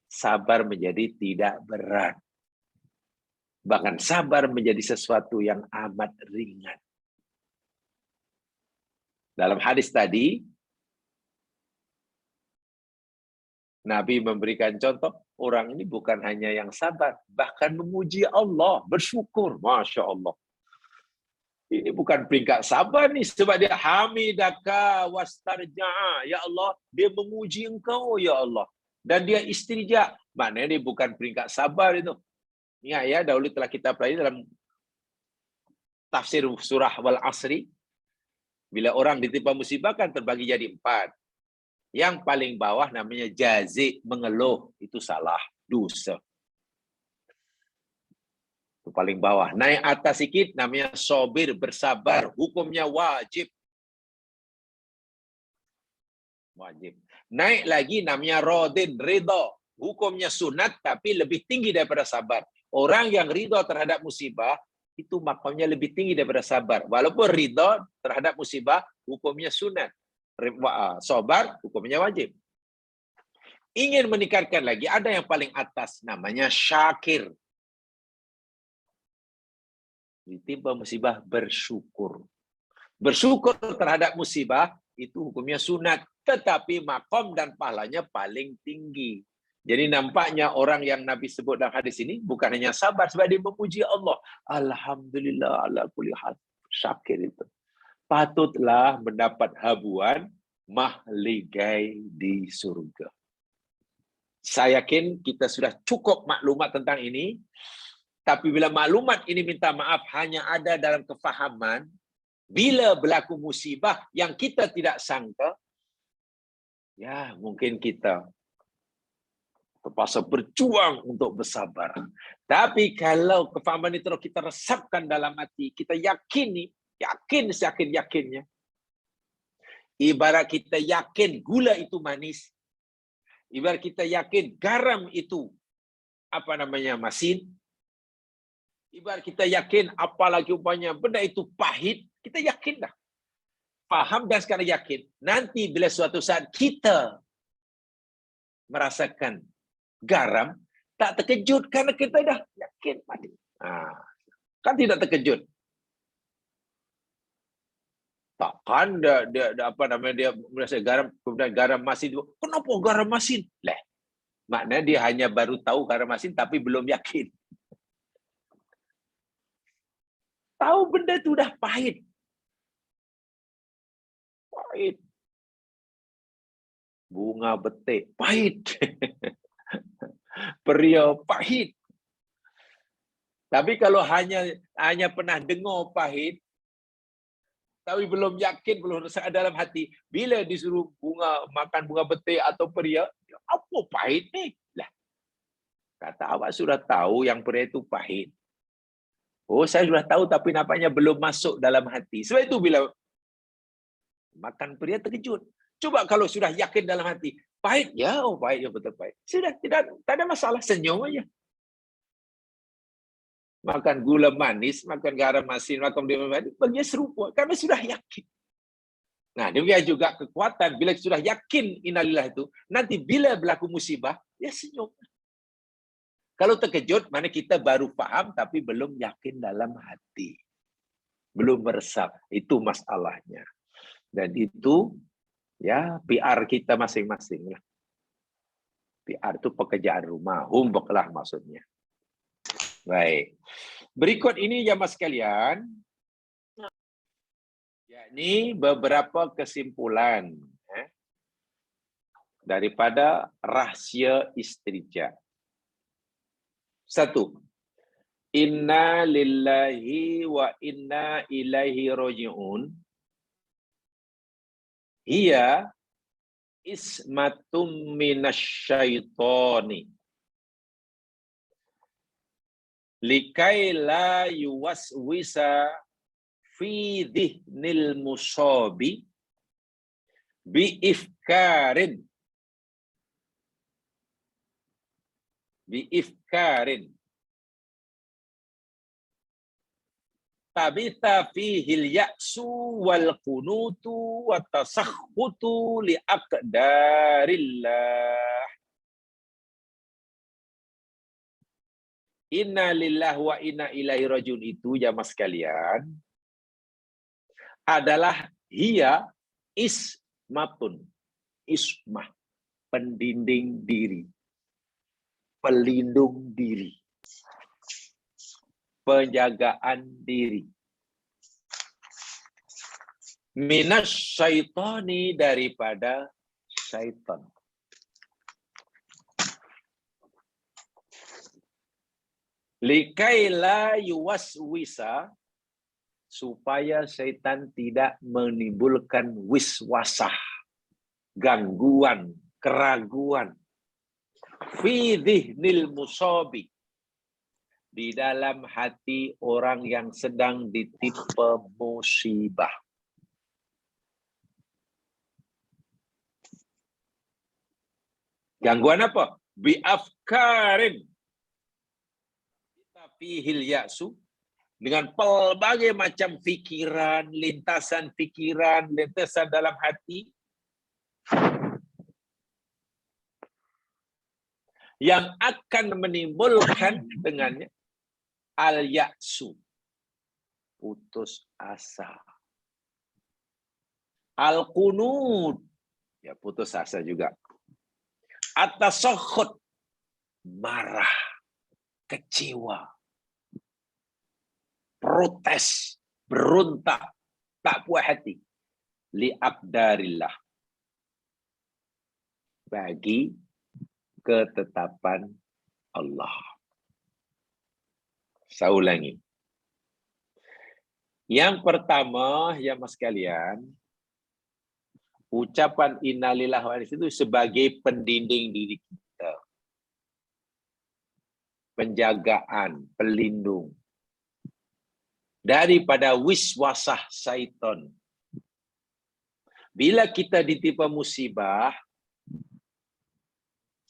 sabar menjadi tidak berat. Bahkan sabar menjadi sesuatu yang amat ringan. Dalam hadis tadi, Nabi memberikan contoh, orang ini bukan hanya yang sabar, bahkan memuji Allah, bersyukur. Masya Allah. Ini bukan peringkat sabar nih, sebab dia hamidaka wastarja'a. Ya Allah, dia memuji engkau, ya Allah. Dan dia istirja. Maknanya dia bukan peringkat sabar itu. Ingat ya, dahulu telah kita pelajari dalam tafsir surah Wal Asri. Bila orang ditimpa musibah kan terbagi jadi 4. Yang paling bawah namanya jazik, mengeluh. Itu salah, dosa. Itu paling bawah. Naik atas sikit namanya sobir, bersabar. Hukumnya wajib. Wajib. Naik lagi namanya rodin, ridha. Hukumnya sunat tapi lebih tinggi daripada sabar. Orang yang ridha terhadap musibah, itu makamnya lebih tinggi daripada sabar. Walaupun ridha terhadap musibah, hukumnya sunat. Sabar, hukumnya wajib. Ingin meningkatkan lagi, ada yang paling atas, namanya syakir. Ditimpa musibah, bersyukur. Bersyukur terhadap musibah, itu hukumnya sunat. Tetapi makom dan pahalanya paling tinggi. Jadi nampaknya orang yang Nabi sebut dalam hadis ini, bukan hanya sabar, sebab dia memuji Allah. Alhamdulillah ala kulli hal. Syakir itu. Patutlah mendapat habuan mahligai di surga. Saya yakin kita sudah cukup maklumat tentang ini. Tapi bila maklumat ini minta maaf hanya ada dalam kefahaman, bila berlaku musibah yang kita tidak sangka, ya mungkin kita terpaksa berjuang untuk bersabar. Tapi kalau kefahaman itu kita resapkan dalam hati, kita yakini, yakin seyakin-yakinnya. Ibarat kita yakin gula itu manis. Ibarat kita yakin garam itu masin. Ibarat kita yakin, apalagi umpamanya benda itu pahit, kita yakin dah. Faham dan sekarang yakin. Nanti bila suatu saat kita merasakan garam, tak terkejut karena kita dah yakin pahit. Kan tidak terkejut. Takkan dia merasa garam, kemudian garam masin. Kenapa garam masin? Maknanya dia hanya baru tahu garam masin tapi belum yakin. Tahu benda itu dah pahit. Pahit. Bunga betik, pahit. Peria, pahit. Tapi kalau hanya pernah dengar pahit, tapi belum yakin, belum rasa dalam hati, bila disuruh makan bunga betik atau peria, apa pahit ni? Kata, awak sudah tahu yang pria itu pahit. Oh, saya sudah tahu tapi nampaknya belum masuk dalam hati. Sebab itu bila makan pria terkejut. Coba kalau sudah yakin dalam hati, pahit ya, oh pahit ya betul pahit. Sudah tidak ada masalah, senyum aja. Makan gula manis, makan garam masin, makan gula manis, baginya serupa karena sudah yakin. Nah, demikian juga kekuatan bila sudah yakin innalillah itu, nanti bila berlaku musibah, ya senyum. Kalau terkejut, mana kita baru paham tapi belum yakin dalam hati. Belum meresap. Itu masalahnya. Dan itu ya PR kita masing-masing lah. PR itu pekerjaan rumah, homework lah maksudnya. Baik. Berikut ini jamaah sekalian, yakni beberapa kesimpulan daripada rahsia istrijah. 1. Inna lillahi wa inna ilaihi raji'un. Hiya ismatum minasyaitoni. Likai la yuwaswisa fi dhihnil musabi biifkarin tabitha fihil ya'su wal qunutu wa tasakhutu li aqdarillah. Inna lillahi wa inna ilaihi rajiun itu jamaah sekalian adalah hiya ismatun, ismah, pendinding diri, pelindung diri, penjagaan diri. Minas syaitani, daripada syaitan. Likai la yuwaswisa, supaya syaitan tidak menimbulkan wiswasah, gangguan, keraguan. Fi dhihnil musabi, di dalam hati orang yang sedang ditimpa musibah. Gangguan apa? Biafkarin. Fihil ya'su, dengan pelbagai macam fikiran, lintasan dalam hati yang akan menimbulkan dengannya al-ya'su, putus asa. Al-qunud, ya putus asa juga. At-tasakhut, marah, kecewa, protes, berontak, tak puas hati. Li aqdarillah, bagi ketetapan Allah. Saya ulangi. Yang pertama, ya mas sekalian, ucapan innalillahi wa inna ilaihi itu sebagai pendinding diri kita. Penjagaan, pelindung daripada wiswasah syaitan. Bila kita ditimpa musibah,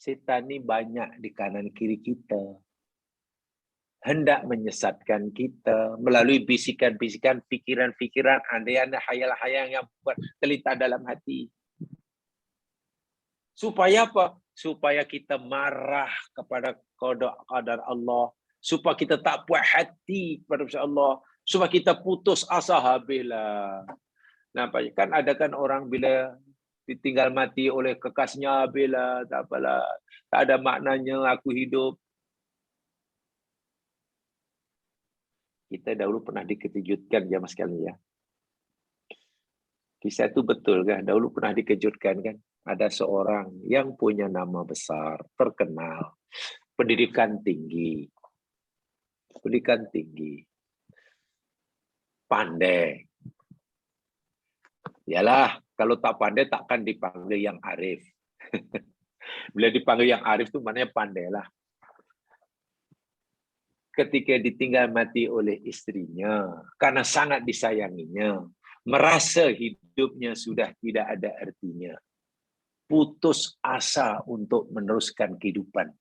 setan ini banyak di kanan kiri kita. Hendak menyesatkan kita melalui bisikan-bisikan, pikiran-pikiran, andaian, hayal-hayal yang buat terlintas dalam hati. Supaya apa? Supaya kita marah kepada qadar Allah. Supaya kita tak puas hati kepada Allah. Supaya kita putus asa habislah. Nampak kan ada kan orang bila ditinggal mati oleh kekasihnya habislah, tak apalah, tak ada maknanya aku hidup. Kita dahulu pernah dikejutkan jamaah sekalian ya. Kisah itu betul kan? Dahulu pernah dikejutkan kan? Ada seorang yang punya nama besar, terkenal, pendidikan tinggi, pandai. Yalah, kalau tak pandai takkan dipanggil yang arif. Bila dipanggil yang arif itu maknanya pandai lah. ketika ditinggal mati oleh istrinya karena sangat disayanginya, merasa hidupnya sudah tidak ada artinya, putus asa untuk meneruskan kehidupan.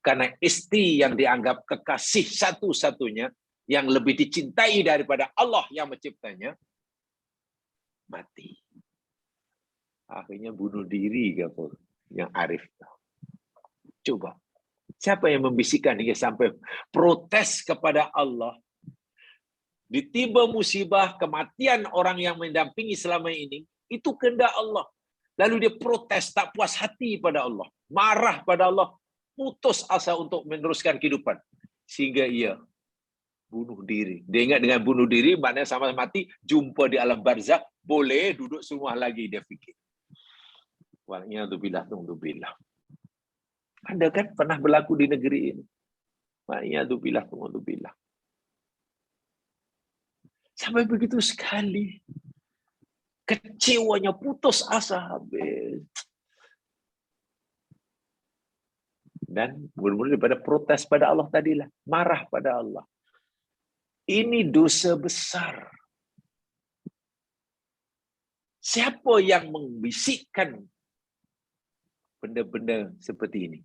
Karena istri yang dianggap kekasih satu-satunya, yang lebih dicintai daripada Allah yang menciptanya, mati. Akhirnya bunuh diri kapur yang arif. Coba, siapa yang membisikkan hingga sampai protes kepada Allah? Ditiba musibah, kematian orang yang mendampingi selama ini, itu kehendak Allah. Lalu dia protes, tak puas hati pada Allah, marah pada Allah, putus asa untuk meneruskan kehidupan. Sehingga ia bunuh diri. Dia ingat dengan bunuh diri, maknanya sama mati, jumpa di alam barzakh, boleh duduk semua lagi, dia fikir. Wa'iyadzubillah. Anda kan pernah berlaku di negeri ini. Wa'iyadzubillah. Sampai begitu sekali. Kecewanya, putus asa habis. Dan mula-mula daripada protes pada Allah tadilah. Marah pada Allah. Ini dosa besar. Siapa yang membisikkan benda-benda seperti ini?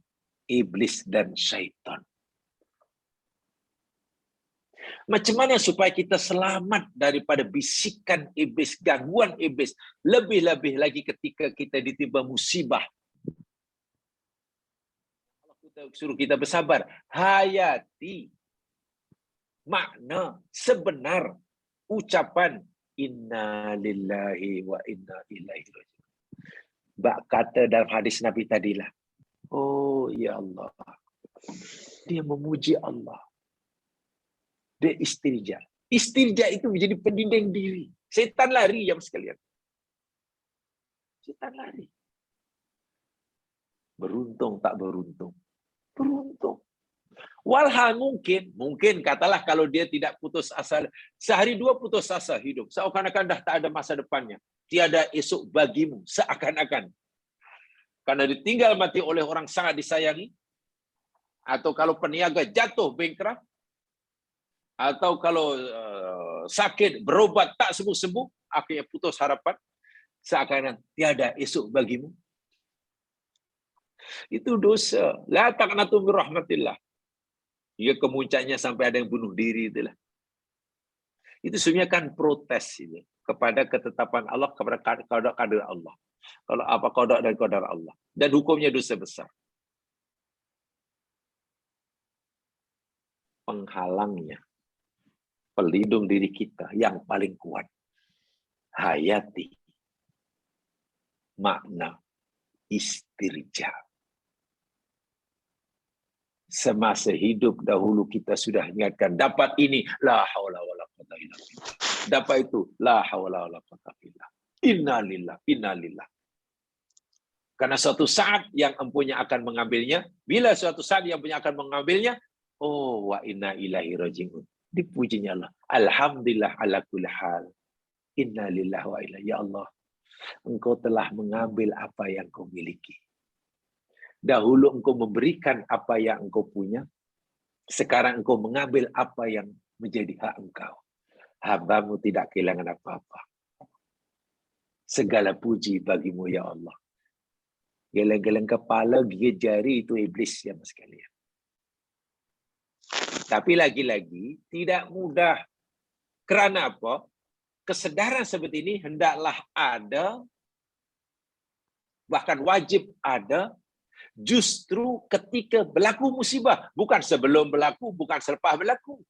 Iblis dan syaitan. Macam mana supaya kita selamat daripada bisikan iblis, gangguan iblis, lebih-lebih lagi ketika kita ditimpa musibah? Allah suruh kita bersabar. Hayati makna sebenar ucapan inna lillahi wa inna ilaihi raji'un. Bak kata dalam hadis Nabi tadilah. Oh ya Allah. Dia memuji Allah. Dia istirja. Istirja itu menjadi pendinding diri. Setan lari yang sekalian. Setan lari. Beruntung tak beruntung. Beruntung. Walhal mungkin katalah kalau dia tidak putus asa, sehari dua putus asa hidup, seakan-akan dah tak ada masa depannya, tiada esok bagimu, seakan-akan. Karena ditinggal mati oleh orang sangat disayangi, atau kalau peniaga jatuh bankrupt, atau kalau sakit berobat tak sembuh-sembuh, akhirnya putus harapan, seakan-akan tiada esok bagimu. Itu dosa. La taqnatu min rahmatillah. Hingga kemuncaknya sampai ada yang bunuh diri itulah. Itu sebenarnya kan protes ini kepada ketetapan Allah, kepada qadar Allah. Kalau apa qada dan qadar Allah. Dan hukumnya dosa besar. Penghalangnya, pelindung diri kita yang paling kuat. Hayati. Makna istirja. Semasa hidup dahulu kita sudah ingatkan, dapat ini, la haula wala quwwata illa billah. Dapat itu, la haula wala quwwata illa billah. Innalillah. Karena suatu saat yang empunya akan mengambilnya, bila suatu saat yang punya akan mengambilnya, oh wa inna ilaihi raji'un. Dipujinya Allah. Alhamdulillah ala kulli hal. Innalillah wa inna, ya Allah, Engkau telah mengambil apa yang Kau miliki. Dahulu Engkau memberikan apa yang Engkau punya. Sekarang Engkau mengambil apa yang menjadi hak Engkau. Hamba-Mu tidak kehilangan apa-apa. Segala puji bagimu ya Allah. Geleng-geleng kepala, gigit jari, itu iblis ya mas sekalian. Tapi lagi-lagi tidak mudah. Kerana apa? Kesedaran seperti ini hendaklah ada, bahkan wajib ada, justru ketika berlaku musibah, bukan sebelum berlaku, bukan selepas berlaku.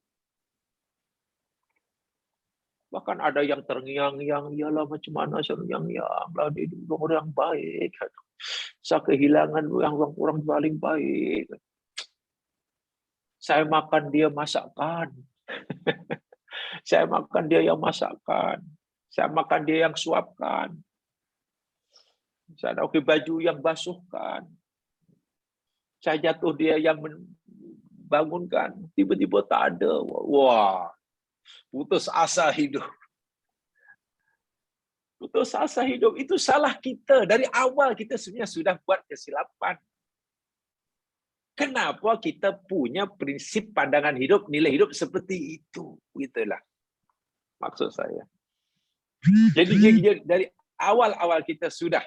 Bahkan ada yang terngiang-ngiang, yalah macam mana terngiang-ngiang lah, dia orang baik. Saya kehilangan orang paling baik. Saya makan dia masakkan. Saya makan dia yang masakkan. Saya makan dia yang suapkan. Saya pakai baju yang basuhkan. Saya jatuh dia yang bangunkan. Tiba-tiba tak ada. Wah, putus asa hidup. Putus asa hidup. Itu salah kita. Dari awal kita sebenarnya sudah buat kesilapan. Kenapa kita punya prinsip pandangan hidup, nilai hidup seperti itu? Itulah maksud saya. Jadi dari awal-awal kita sudah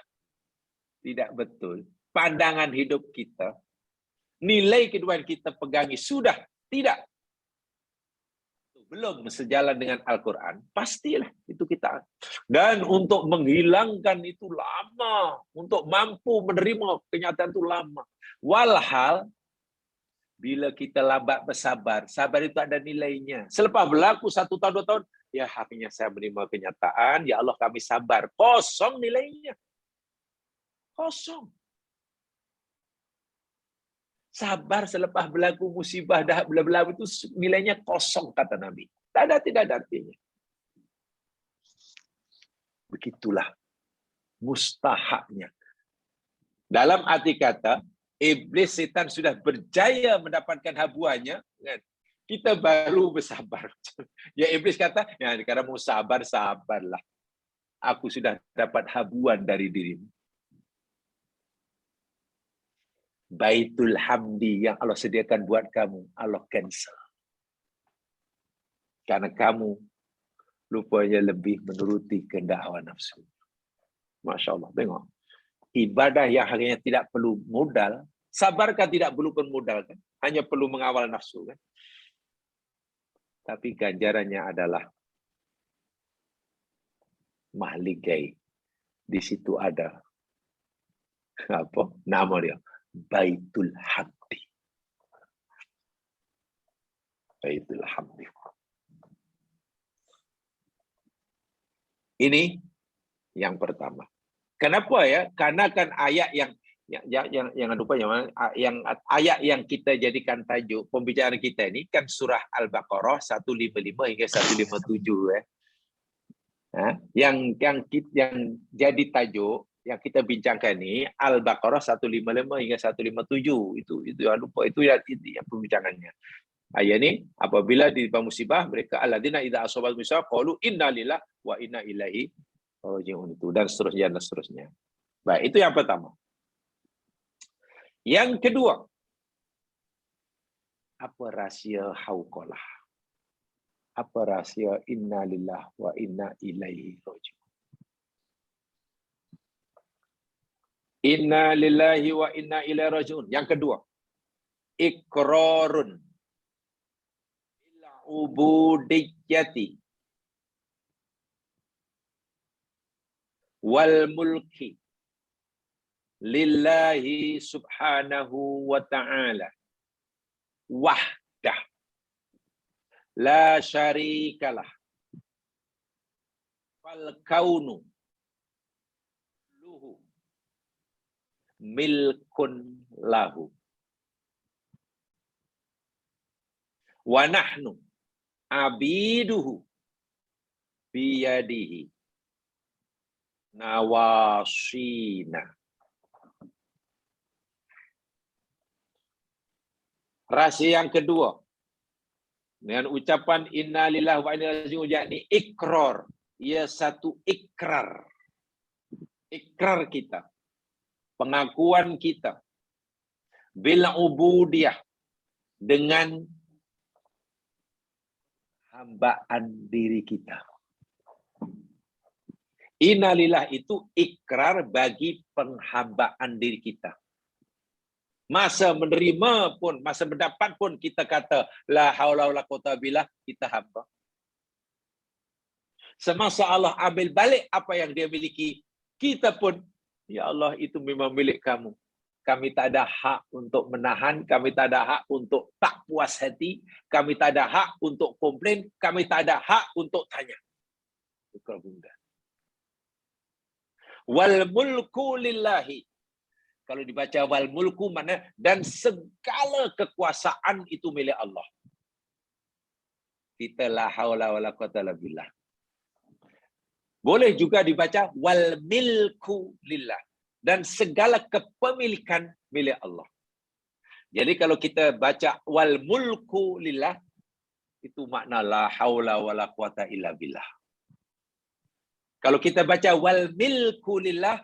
tidak betul. Pandangan hidup kita, nilai kehidupan kita pegangi sudah tidak, belum sejalan dengan Al-Quran, pastilah itu kita. Dan untuk menghilangkan itu lama, untuk mampu menerima kenyataan itu lama. Walhal, bila kita lambat bersabar, sabar itu ada nilainya. Selepas berlaku 1 tahun, 2 tahun, ya akhirnya saya menerima kenyataan, ya Allah kami sabar. Kosong nilainya. Kosong. Sabar selepas berlaku musibah, dah berlalu itu nilainya kosong, kata Nabi. Tidak ada artinya. Begitulah mustahaknya. Dalam arti kata, iblis setan sudah berjaya mendapatkan habuannya, kan? Kita baru bersabar. Ya iblis kata, ya karena mau sabar, sabarlah. Aku sudah dapat habuan dari dirimu. Baitul Hamdi yang Allah sediakan buat kamu, Allah cancel. Karena kamu lupanya lebih menuruti kehendak hawa nafsu. Masya Allah, tengok. Ibadah yang hanya tidak perlu modal, sabarkah tidak perlu modal kan? Hanya perlu mengawal nafsu kan? Tapi ganjarannya adalah mahligai. Di situ ada apa? Nama dia Baitul Hamdi. Baitul Hamdi. Ini yang pertama. Kenapa ya? Karena kan ayat yang lupa yang ayat yang kita jadikan tajuk pembicaraan kita ini kan surah Al-Baqarah 155 hingga 157 ya. Yang jadi tajuk yang kita bincangkan ini Al-Baqarah 155 hingga 157 itu lupa itu yang pembincangannya. Ayat ini apabila ditimpa musibah mereka alladzina idza asabat musibah qalu inna lillahi wa inna ilaihi raji'un itu dan seterusnya. Baik, itu yang pertama. Yang kedua, apa rahsia hauqalah? Apa rahsia inna lillahi wa inna ilaihi raji'un? Inna lillahi wa inna ilaihi raji'un. Yang kedua, iqrarun bil ubudiyyati wal mulki lillahi subhanahu wa ta'ala wahdah la syarikalah fal kaunu luhu milkun lahu wa nahnu abiduhu biyadihi nawasina. Rahsia yang kedua dengan ucapan inna lillahi wa inna ilaihi raji'un yakni ikrar, ia satu ikrar kita, pengakuan kita bil ubudiyah dengan hambaan diri kita. Innalillah itu ikrar bagi penghambaan diri kita. Masa menerima pun, masa mendapat pun kita kata la haula wala quwwata billah, kita hamba. Semasa Allah ambil balik apa yang dia miliki, kita pun ya Allah itu memang milik kamu. Kami tak ada hak untuk menahan, kami tak ada hak untuk tak puas hati, kami tak ada hak untuk komplain, kami tak ada hak untuk tanya. Ikrar bunda. Wal mulku lillahi. Kalau dibaca wal mulku mana dan segala kekuasaan itu milik Allah. Kita la haula wala quwwata illa billah. Boleh juga dibaca wal milku lillah dan segala kepemilikan milik Allah. Jadi kalau kita baca wal mulku lillah itu makna la haula wala quwwata illa billah. Kalau kita baca wal milku lillah,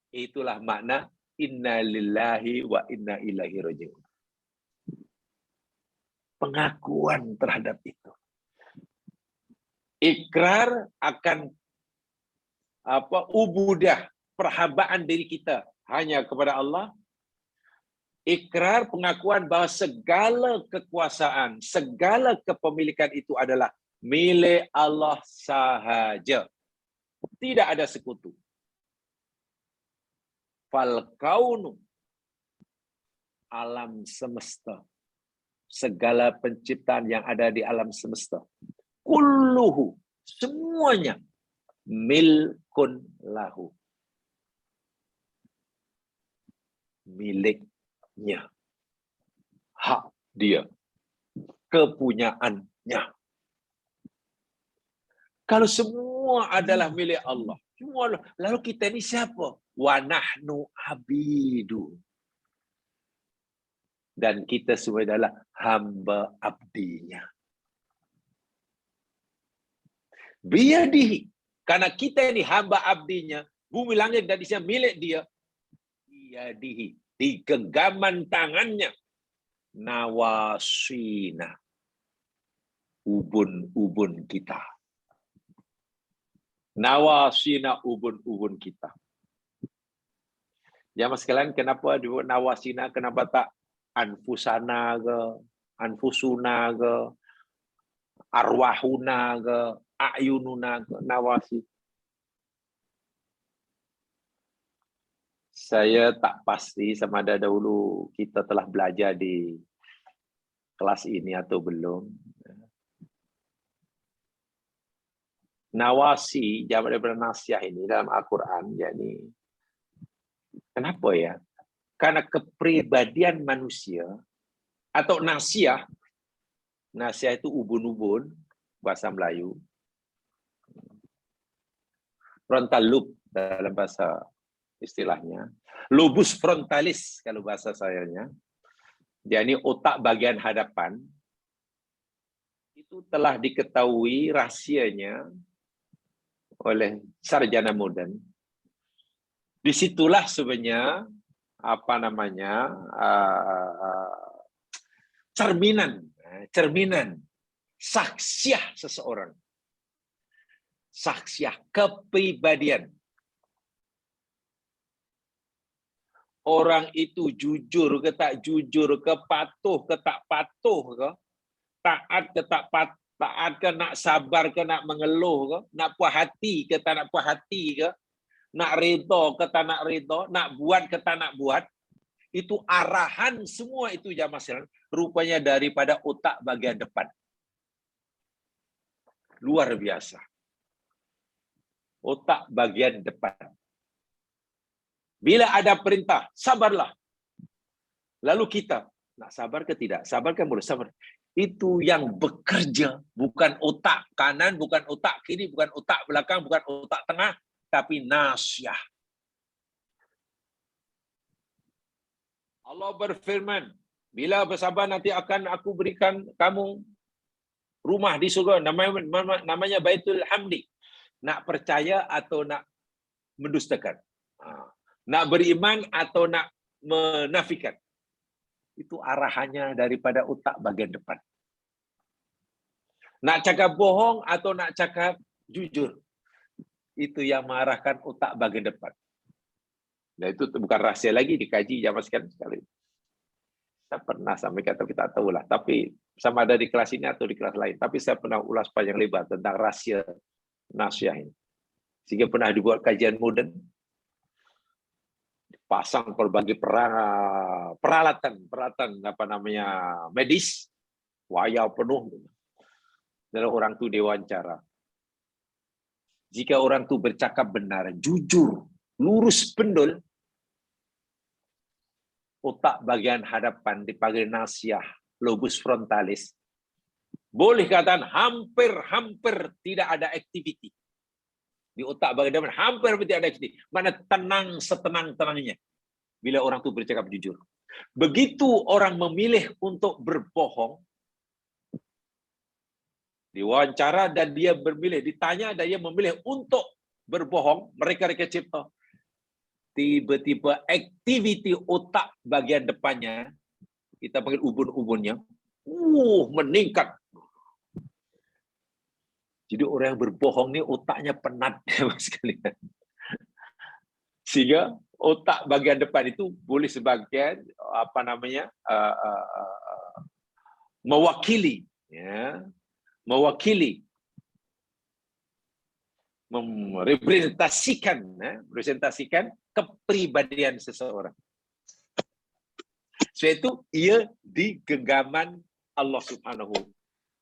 itulah makna inna lillahi wa inna ilaihi raji'un. pengakuan terhadap itu. Ikrar akan ubudah, perhambaan diri kita hanya kepada Allah. Ikrar pengakuan bahwa segala kekuasaan, segala kepemilikan itu adalah milik Allah sahaja. Tidak ada sekutu. Fal kaunu, alam semesta, segala penciptaan yang ada di alam semesta, kulluhu, semuanya milkun lahu, miliknya, hak dia, kepunyaannya. Kalau semua adalah milik Allah, semua, lalu kita ini siapa? Wa nahnu abidu. Dan kita semua adalah hamba abdinya. Biyadihi, karena kita ini hamba abdinya, bumi langit dan isinya milik dia. Biyadihi, di genggaman tangannya. Nawasina, ubun-ubun kita. Nawasina, ubun-ubun kita. Ya mas sekalian, kenapa disebut nawasina? Kenapa tak anfusana ke, anfusuna ke, arwahuna ke, ayununa ke, nawasi? Saya tak pasti sama ada dahulu kita telah belajar di kelas ini atau belum. Nawasi, jamak daripada nasyah ini dalam Al-Quran, yakni kenapa ya? Karena kepribadian manusia atau nasyah itu ubun-ubun bahasa Melayu. Frontal lobe dalam bahasa istilahnya. Lobus frontalis kalau bahasa sayanya. Jadi otak bagian hadapan itu telah diketahui rahasianya oleh sarjana modern. Disitulah sebenarnya cerminan saksiah seseorang, saksiah kepribadian. Orang itu jujur ke tak jujur, ke patuh ke tak patuh, ke taat ke tak taat, ke nak sabar ke nak mengeluh, ke nak puas hati ke tak nak puas hati, ke nak redha ke tak nak redha, nak buat ke tak nak buat, itu arahan semua itu jamaah sekalian rupanya daripada otak bagian depan. Luar biasa. Otak bagian depan. Bila ada perintah, sabarlah. Lalu kita, nak sabar ke tidak? Sabar kan boleh, sabar. Itu yang bekerja, bukan otak kanan, bukan otak kiri, bukan otak belakang, bukan otak tengah, tapi nasyah. Allah berfirman, bila bersabar nanti akan aku berikan kamu rumah di surga, namanya Baitul Hamdi. Nak percaya atau nak mendustakan? Nak beriman atau nak menafikan? Itu arahannya daripada otak bagian depan. Nak cakap bohong atau nak cakap jujur? Itu yang mengarahkan otak bagian depan. Dan itu bukan rahasia lagi, dikaji jamaah sekali. Saya pernah sampaikan atau kita tahu lah. Tapi sama ada di kelas ini atau di kelas lain. Tapi saya pernah ulas panjang lebar tentang rahasia nasyah ini. Sehingga pernah dibuat kajian modern. Pasang berbagai peralatan medis, wayar penuh, dan orang tu diwawancara. Jika orang tu bercakap benar, jujur, lurus pendul, otak bagian hadapan dipanggil nasyah, lobus frontalis, boleh katakan hampir tidak ada aktiviti. Di otak bagian depan hampir tidak ada aktiviti. Mana tenang setenang-tenangnya bila orang itu bercakap jujur. Begitu orang memilih untuk berbohong, diwawancara dan dia bermilih, ditanya dan dia memilih untuk berbohong, mereka cipta. Tiba-tiba aktiviti otak bagian depannya, kita panggil ubun-ubunnya, meningkat. Jadi orang yang berbohong ni otaknya penat sekalian. Sehingga otak bagian depan itu boleh sebagian mewakili, ya, merepresentasikan kepribadian seseorang. Sebab itu ia di genggaman Allah Subhanahu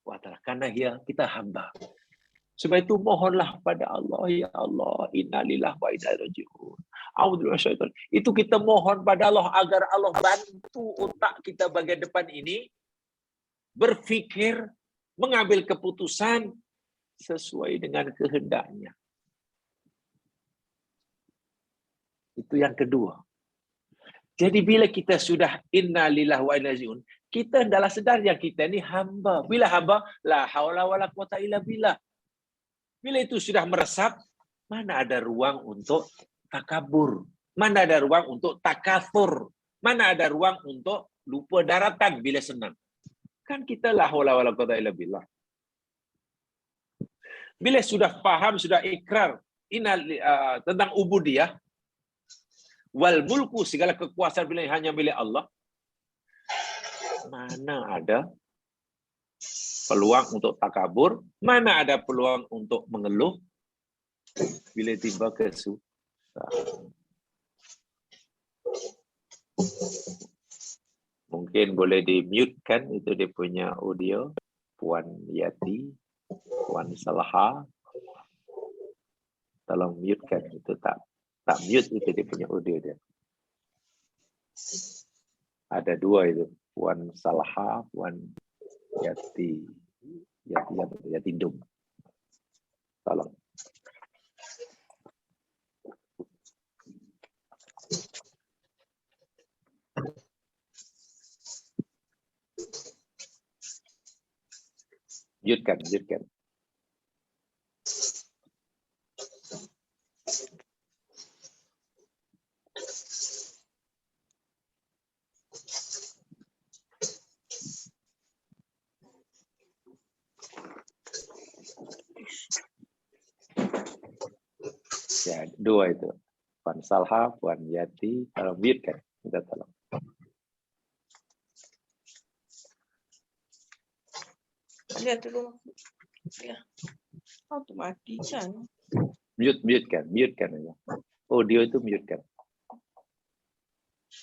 wa Ta'ala, karena kita hamba. Sebab itu mohonlah pada Allah, ya Allah, innalillahi wa inna ilaihi raji'un. A'udzubillahi. Itu kita mohon pada Allah agar Allah bantu otak kita bagian depan ini berfikir, mengambil keputusan sesuai dengan kehendaknya. Itu yang kedua. Jadi bila kita sudah innalillahi wa inna ilaihi raji'un, kita adalah sedar yang kita ini hamba. Bila hamba, la haula wala quwata illa billah. Bila itu sudah meresap, mana ada ruang untuk takabur, mana ada ruang untuk takatsur, mana ada ruang untuk lupa daratan bila senang. Kan kita la haula wala quwata illa billah. Bila sudah paham, sudah ikrar tentang ubudiyah, wal mulku, segala kekuasaan bila hanya milik Allah, mana ada peluang untuk takabur, mana ada peluang untuk mengeluh bila tiba kesusahan. Mungkin boleh di-mute-kan itu dia punya audio, Puan Yati, Puan Salha. Tolong mute-kan, itu tak mute itu dia punya audio dia. Ada dua itu, Puan Salha, Puan Yati Dum. Tolong. Mute-kan. Ya, dua itu. Puan Salha, Puan Yati, kalau mute kan, kita tolong. Lihat dulu. Ya. Automatisan. Mute kan aja. Audio itu mute kan.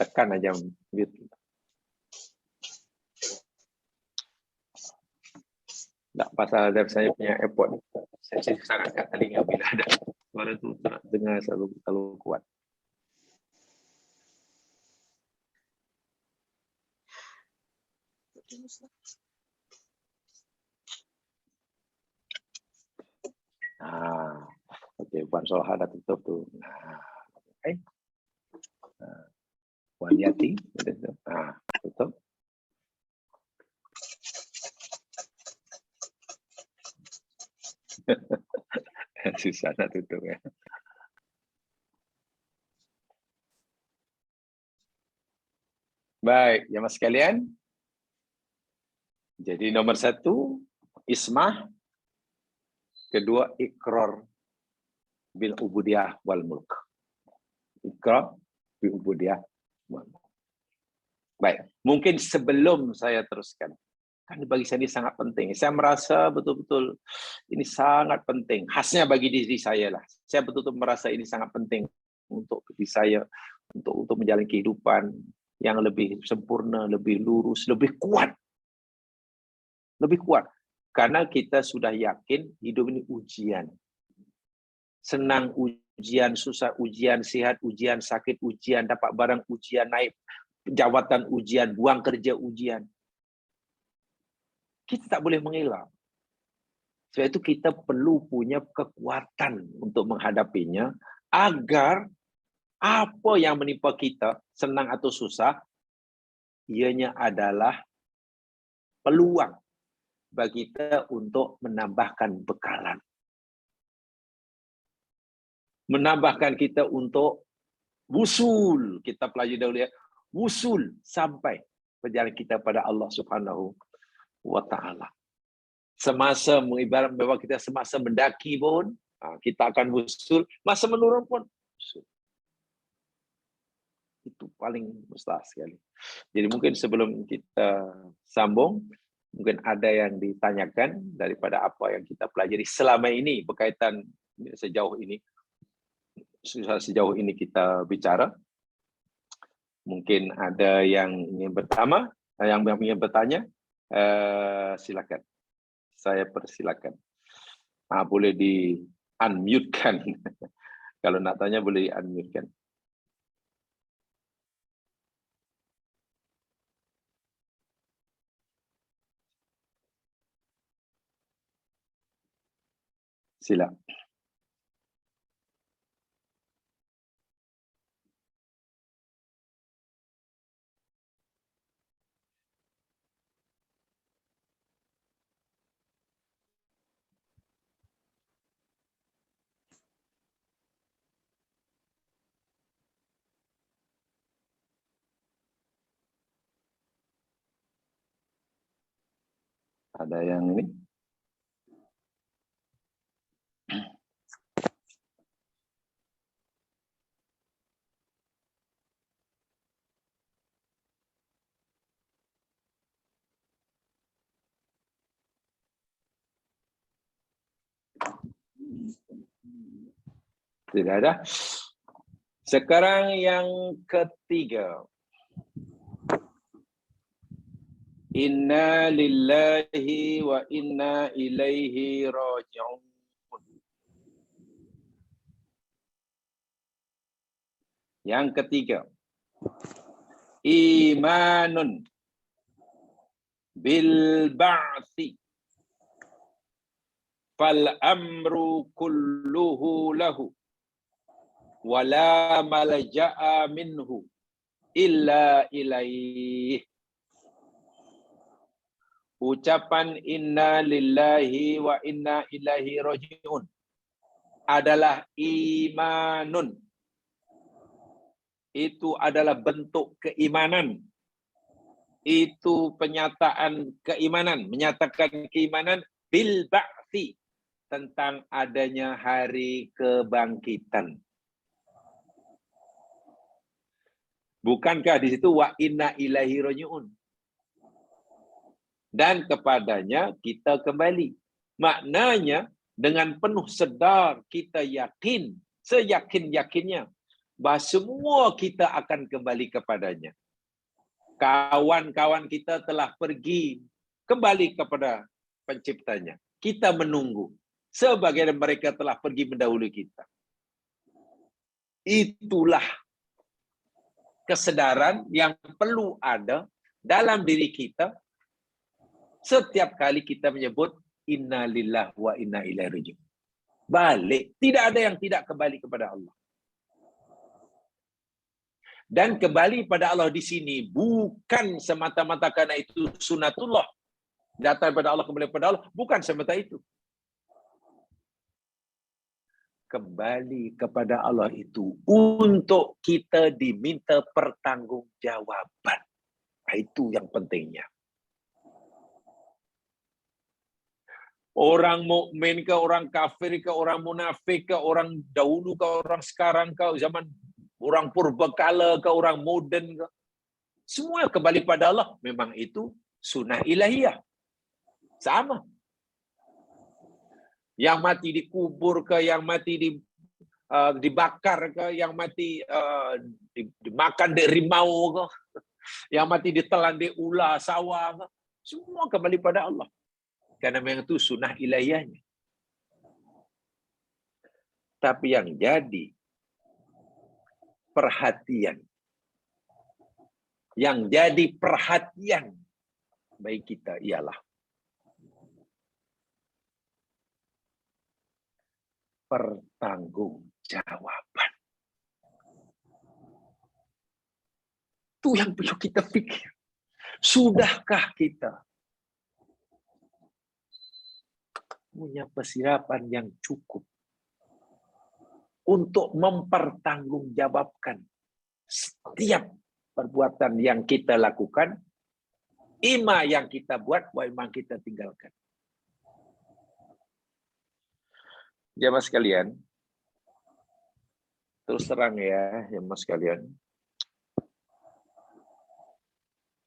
Tekan aja mute. Nggak pasal saya punya AirPod. Saya sangat kat telinga bila ada suara itu dengar selalu kuat. Okey, Puan Solha dah tutup tu. Okey. Puan Yati, tutup. Susah nak tutup ya. Baik, jemaah sekalian. Jadi nomor 1, ismah. Kedua, ikrar bil ubudiyah wal mulk. Ikrar bil ubudiyah wal mulk. Baik, mungkin sebelum saya teruskan, kan bagi saya ini sangat penting. Saya merasa betul-betul ini sangat penting. Khasnya bagi diri saya lah. Saya betul-betul merasa ini sangat penting untuk diri saya, untuk menjalani kehidupan yang lebih sempurna, lebih lurus, lebih kuat. Lebih kuat. Karena kita sudah yakin hidup ini ujian. Senang ujian, susah ujian, sehat ujian, sakit ujian, dapat barang ujian, naik jawatan ujian, buang kerja ujian. Kita tak boleh mengelak. Sebab itu kita perlu punya kekuatan untuk menghadapinya agar apa yang menimpa kita, senang atau susah, ianya adalah peluang bagi kita untuk menambahkan bekalan. Menambahkan kita untuk wusul. Kita pelajari dahulu ya. Wusul sampai perjalanan kita pada Allah Subhanahu wa ta'ala. Semasa mengibarat bahwa kita semasa mendaki pun, kita akan usul, masa menurun pun usul. Itu paling mustahil sekali. Jadi mungkin sebelum kita sambung, mungkin ada yang ditanyakan daripada apa yang kita pelajari selama ini berkaitan sejauh ini kita bicara. Mungkin ada yang ingin ingin bertanya, silakan. Saya persilakan. Boleh di unmute-kan. Kalau nak tanya boleh di unmute-kan. Sila. Ada yang ini? Tidak ada. Sekarang yang ketiga. Inna lillahi wa inna ilaihi raji'un. Yang ketiga. Imanun bil ba'thi fal amru kulluhu lahu wala malja'a minhu illa ilaih. Ucapan inna lillahi wa inna ilaihi raji'un adalah imanun. Itu adalah bentuk keimanan. Itu penyataan keimanan, menyatakan keimanan bil ba'thi, tentang adanya hari kebangkitan. Bukankah di situ wa inna ilaihi raji'un? Dan kepadanya kita kembali. Maknanya dengan penuh sedar kita yakin, seyakin-yakinnya, bahawa semua kita akan kembali kepadanya. Kawan-kawan kita telah pergi kembali kepada penciptanya. Kita menunggu. Sebagaimana mereka telah pergi mendahului kita. Itulah kesadaran yang perlu ada dalam diri kita setiap kali kita menyebut inna lillahi wa inna ilaihi raji'un. Balik. Tidak ada yang tidak kembali kepada Allah. Dan kembali pada Allah di sini bukan semata-mata karena itu sunatullah. Datang pada Allah, kembali pada Allah. Bukan semata itu. Kembali kepada Allah itu untuk kita diminta pertanggungjawaban. Itu yang pentingnya. Orang mukmin ke, orang kafir ke, orang munafik ke, orang dahulu ke, orang sekarang ke, zaman orang purbakala ke, orang moden ke. Semua kembali pada Allah. Memang itu sunnah ilahiyah. Sama. Yang mati dikubur ke, yang mati dibakar ke, yang mati dimakan di rimau ke, yang mati ditelan di ular sawah ke. Semua kembali pada Allah. Karena memang itu sunnah ilahiyahnya. Tapi yang jadi perhatian, bagi kita ialah pertanggungjawaban. Itu yang perlu kita pikir. Sudahkah kita punya persiapan yang cukup untuk mempertanggungjawabkan setiap perbuatan yang kita lakukan Ima yang kita buat, wa ima kita tinggalkan. Jamaah sekalian, terus terang ya, jamaah sekalian.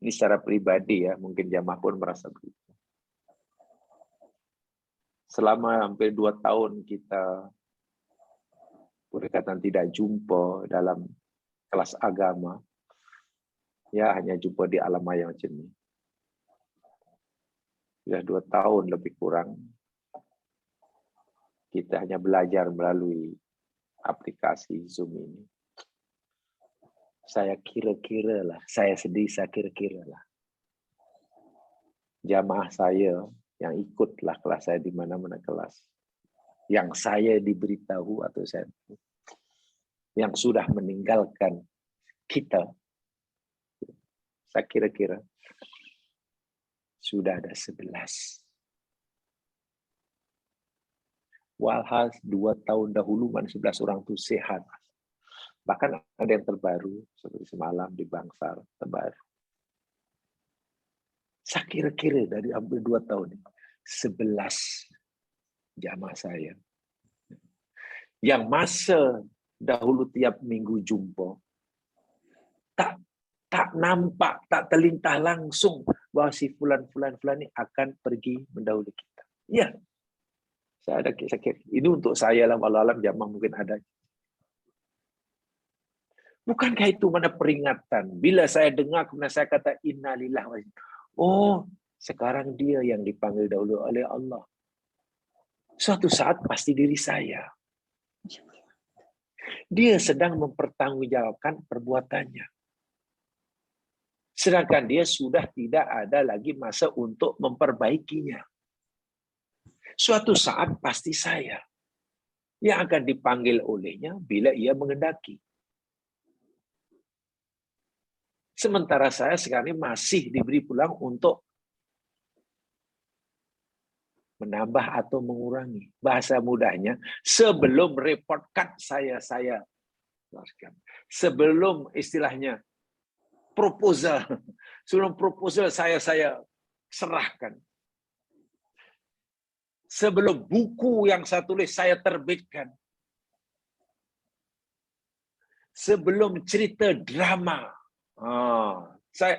Ini secara pribadi ya, mungkin jamaah pun merasa begitu. Selama hampir 2 tahun kita berdekatan tidak jumpa dalam kelas agama, ya hanya jumpa di alam maya macam ini. Sudah 2 tahun lebih kurang, kita hanya belajar melalui aplikasi Zoom ini. Saya kira-kira lah, saya sedih, saya kira-kira lah. Jamaah saya yang ikutlah kelas saya di mana-mana kelas. Yang saya diberitahu atau saya yang sudah meninggalkan kita, saya kira-kira sudah ada 11. Walhal 2 tahun dahulu mana 11 orang itu sehat. Bahkan ada yang terbaru, seperti semalam di Bangsar, terbaru. Saya kira-kira dari hampir 2 tahun ini, 11 jamaah saya. Yang masa dahulu tiap minggu jumpa, tak nampak, tak terlintah langsung bahwa si fulan ini akan pergi mendahului kita. Ya, saya kira. Ini untuk saya lah, walau alam jamaah mungkin ada. Bukankah itu mana peringatan? Bila saya dengar, kemudian saya kata, innalillah wa inna. Oh, sekarang dia yang dipanggil dahulu oleh Allah. Suatu saat pasti diri saya. Dia sedang mempertanggungjawabkan perbuatannya. Sedangkan dia sudah tidak ada lagi masa untuk memperbaikinya. Suatu saat pasti saya yang akan dipanggil olehnya bila ia mengendaki. Sementara saya sekarang ini masih diberi peluang untuk menambah atau mengurangi. Bahasa mudahnya, sebelum report card saya sebelum istilahnya proposal, sebelum proposal saya serahkan. Sebelum buku yang saya tulis saya terbitkan. Sebelum cerita drama saya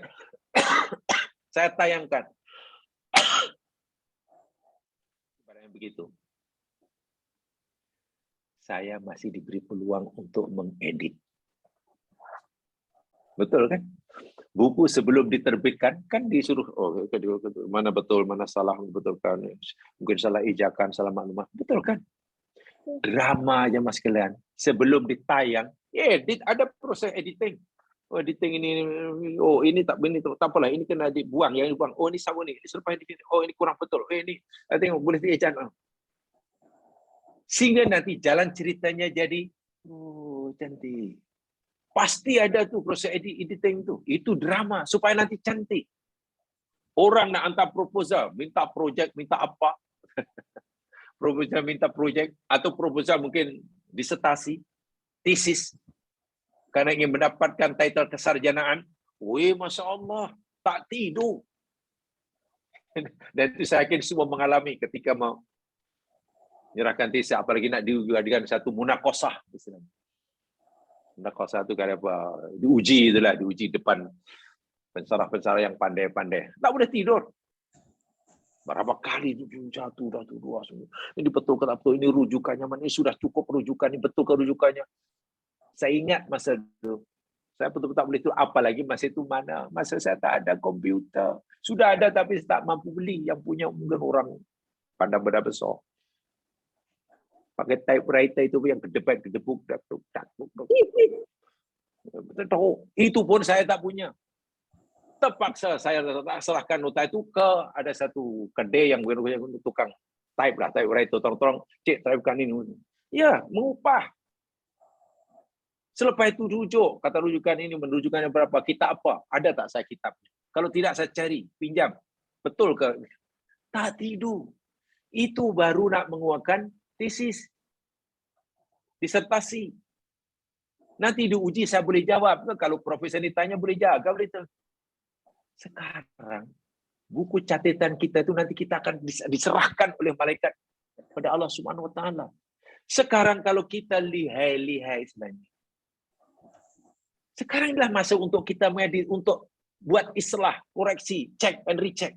tayangkan. Barangnya begitu. Saya masih diberi peluang untuk mengedit. Betul kan? Buku sebelum diterbitkan kan disuruh, mana betul, mana salah, betulkan. Mungkin salah ejakan, salah maklumat. Betul kan? Drama aja mas kalian. Sebelum ditayang, edit, ada proses editing. Oh, editing ini tak benar, tak apalah, ini kena dibuang, yang dibuang. Oh, ini sama ni, ini selepas ini. Oh, ini kurang betul. Ini tengok boleh diejan. Sehingga nanti jalan ceritanya jadi cantik. Pasti ada tuh proses editing tu. Itu drama supaya nanti cantik. Orang nak hantar proposal, minta projek, minta apa? Proposal minta projek atau proposal mungkin disertasi, tesis. Karena ingin mendapatkan title kesarjanaan, Masya Allah, tak tidur. Dan itu saya yakin semua mengalami ketika mau menyerahkan tesis, apalagi nak diadakan satu munakosah. Munakosah itu kan apa? Diuji itulah, diuji depan pensarah-pensarah yang pandai-pandai. Tak boleh tidur. Berapa kali itu jatuh, dua semua. Ini betul ke tak betul? Ini rujukannya mana? Ini sudah cukup rujukan, ini betul ke rujukannya? Saya ingat masa itu, saya betul-betul boleh itu, apalagi masa itu mana? Masa saya tak ada komputer. Sudah ada tapi tak mampu beli. Yang punya mungkin orang pandang benda besar. Pakai typewriter itu yang kedebuk. Itu pun saya tak punya. Terpaksa saya serahkan nota itu ke ada satu kedai yang tukang typewriter. Tolong cek typekan ini. Ya, mengupah. Selepas itu rujuk, kata rujukan ini menrujukannya berapa, kitab apa, ada tak saya kitabnya? Kalau tidak saya cari, pinjam. Betul ke? Tak tidur. Itu baru nak menguatkan tesis. Disertasi. Nanti diuji saya boleh jawab. Kalau profesor ditanya boleh jaga berita. Sekarang Buku catatan kita itu nanti kita akan diserahkan oleh malaikat kepada Allah Subhanahu wa taala. Sekarang kalau kita lihai sebenarnya. Sekarang inilah masa untuk kita untuk buat islah, koreksi, check and recheck.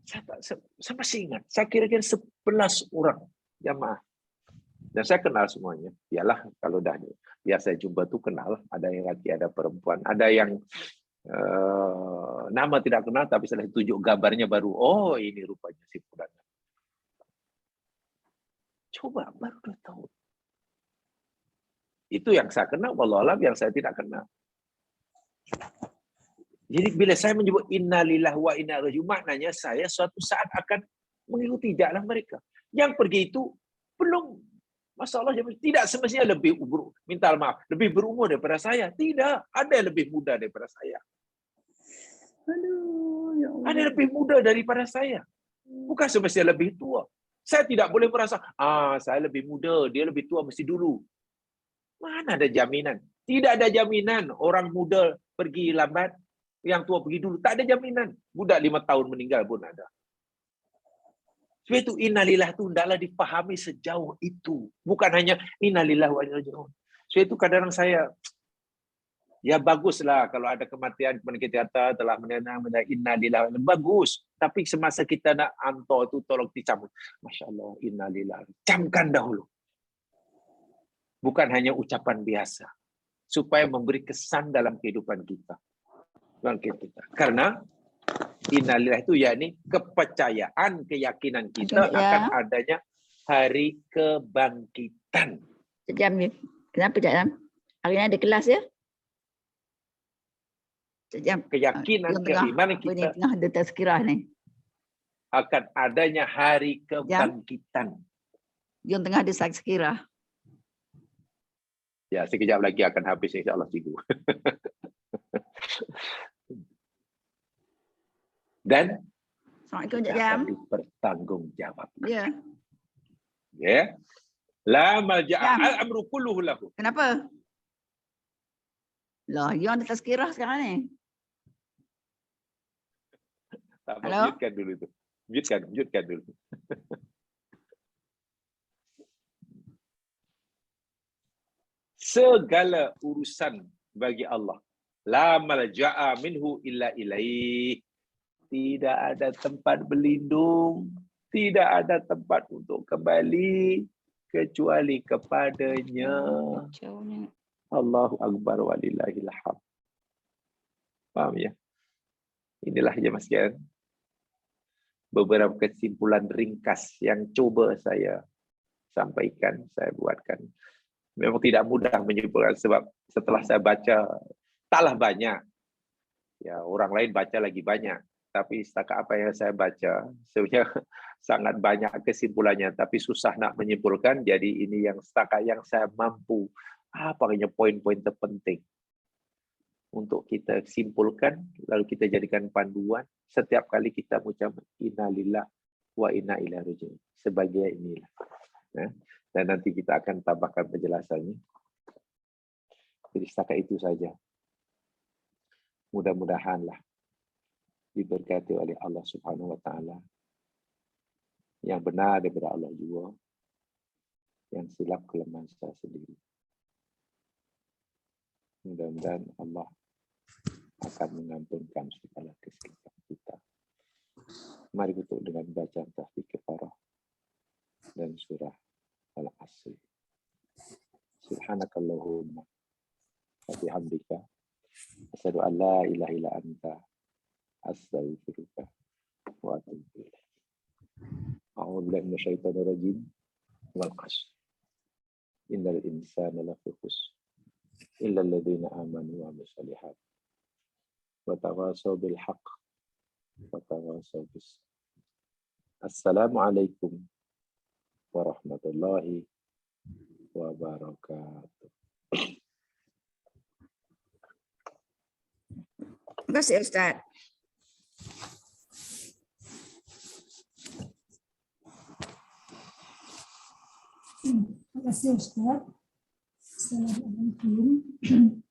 Saya masih ingat, saya kira-kira 11 orang jamaah. Dan saya kenal semuanya. Iyalah kalau dah biasa jumpa tuh kenal. Ada yang laki, ada perempuan. Ada yang nama tidak kenal, tapi setelah ditunjuk gambarnya baru, oh ini rupanya si fulan. Coba baru 2 tahun. Itu yang saya kenal, wallahualam yang saya tidak kenal. Jadi bila saya menyebut innalillahi wa inna ilaihi raji'un, maknanya saya suatu saat akan mengikuti jalan mereka. Yang pergi itu belum masalah, tidak semestinya minta maaf, lebih berumur daripada saya. Tidak, ada yang lebih muda daripada saya. Aduh, ya Allah. Ada yang lebih muda daripada saya. Bukan semestinya lebih tua. Saya tidak boleh merasa, saya lebih muda, dia lebih tua, mesti dulu. Mana ada jaminan? Tidak ada jaminan orang muda pergi lambat, yang tua pergi dulu. Tak ada jaminan. Budak 5 tahun meninggal pun ada. Sebab itu innalillah itu hendaklah dipahami sejauh itu. Bukan hanya innalillah wa inna ilaihi raji'un. Sebab itu kadang saya, ya baguslah kalau ada kematian kita kata telah menenang innalillah, bagus. Tapi semasa kita nak hantar itu tolong dicamkan. Masya Allah, innalillah. Camkan dahulu. Bukan hanya ucapan biasa. Supaya memberi kesan dalam kehidupan kita. Karena innalillah itu yakni kepercayaan, keyakinan kita akan adanya hari kebangkitan. Sekejap ni. Kenapa Jam? Hari ni ada kelas ya? Sekejap. Keyakinan, keimanan kita tengah ada tazkirah ni. akan adanya hari kebangkitan. Yang tengah ada tazkirah. Ya, sekejap lagi akan habis insya-Allah cikgu. Dan Assalamualaikum kita Jam. akan dipertanggungjawabkan. Ya. Ya. La malja'a al-amru kulluhu lahu. Kenapa? Lah, yang ada tazkirah sekarang ni. Tak Halo? mute-kan dulu tu. Mute-kan dulu. Segala urusan bagi Allah. La malja'a minhu illa ilaih. Tidak ada tempat berlindung, tidak ada tempat untuk kembali kecuali kepadanya. Allahu Akbar walillahil hamd. Faham ya? Inilah jemaah sekalian beberapa kesimpulan ringkas yang coba saya sampaikan, saya buatkan. Memang tidak mudah menyimpulkan sebab setelah saya baca taklah banyak. Ya, orang lain baca lagi banyak. Tapi setakat apa yang saya baca, sebenarnya sangat banyak kesimpulannya. Tapi susah nak menyimpulkan. Jadi ini yang setakat yang saya mampu. Apanya poin-poin terpenting untuk kita simpulkan, lalu kita jadikan panduan setiap kali kita mengucap innalillah wa inna ilaihi raji'un. Sebagai inilah. Dan nanti kita akan tambahkan penjelasannya. Jadi setakat itu saja. Mudah-mudahanlah diberkati oleh Allah Subhanahu wa taala. Yang benar daripada Allah juga. Yang silap kelemahan saya sendiri. Mudah-mudahan Allah akan mengampunkan segala kesalahan kita. Mari kita dengan bacaan tasbih kafarah dan surah Al-Asr. Subhanakallahumma wa bihamdika asyhadu an la ilaha illa anta astaghfiruka wa atubu ilaik. A'udzu billahi minasyaitonir rajim. Wal 'ashr. Innal insana lafi khusr illa alladziina aamanu wa 'amilus shalihaat wa tawashaw bil haqq wa tawashaw bis sabr. Assalamualaikum warahmatullahi wabarakatuh. Terima kasih Ustaz. Terima kasih Ustaz. Assalamualaikum.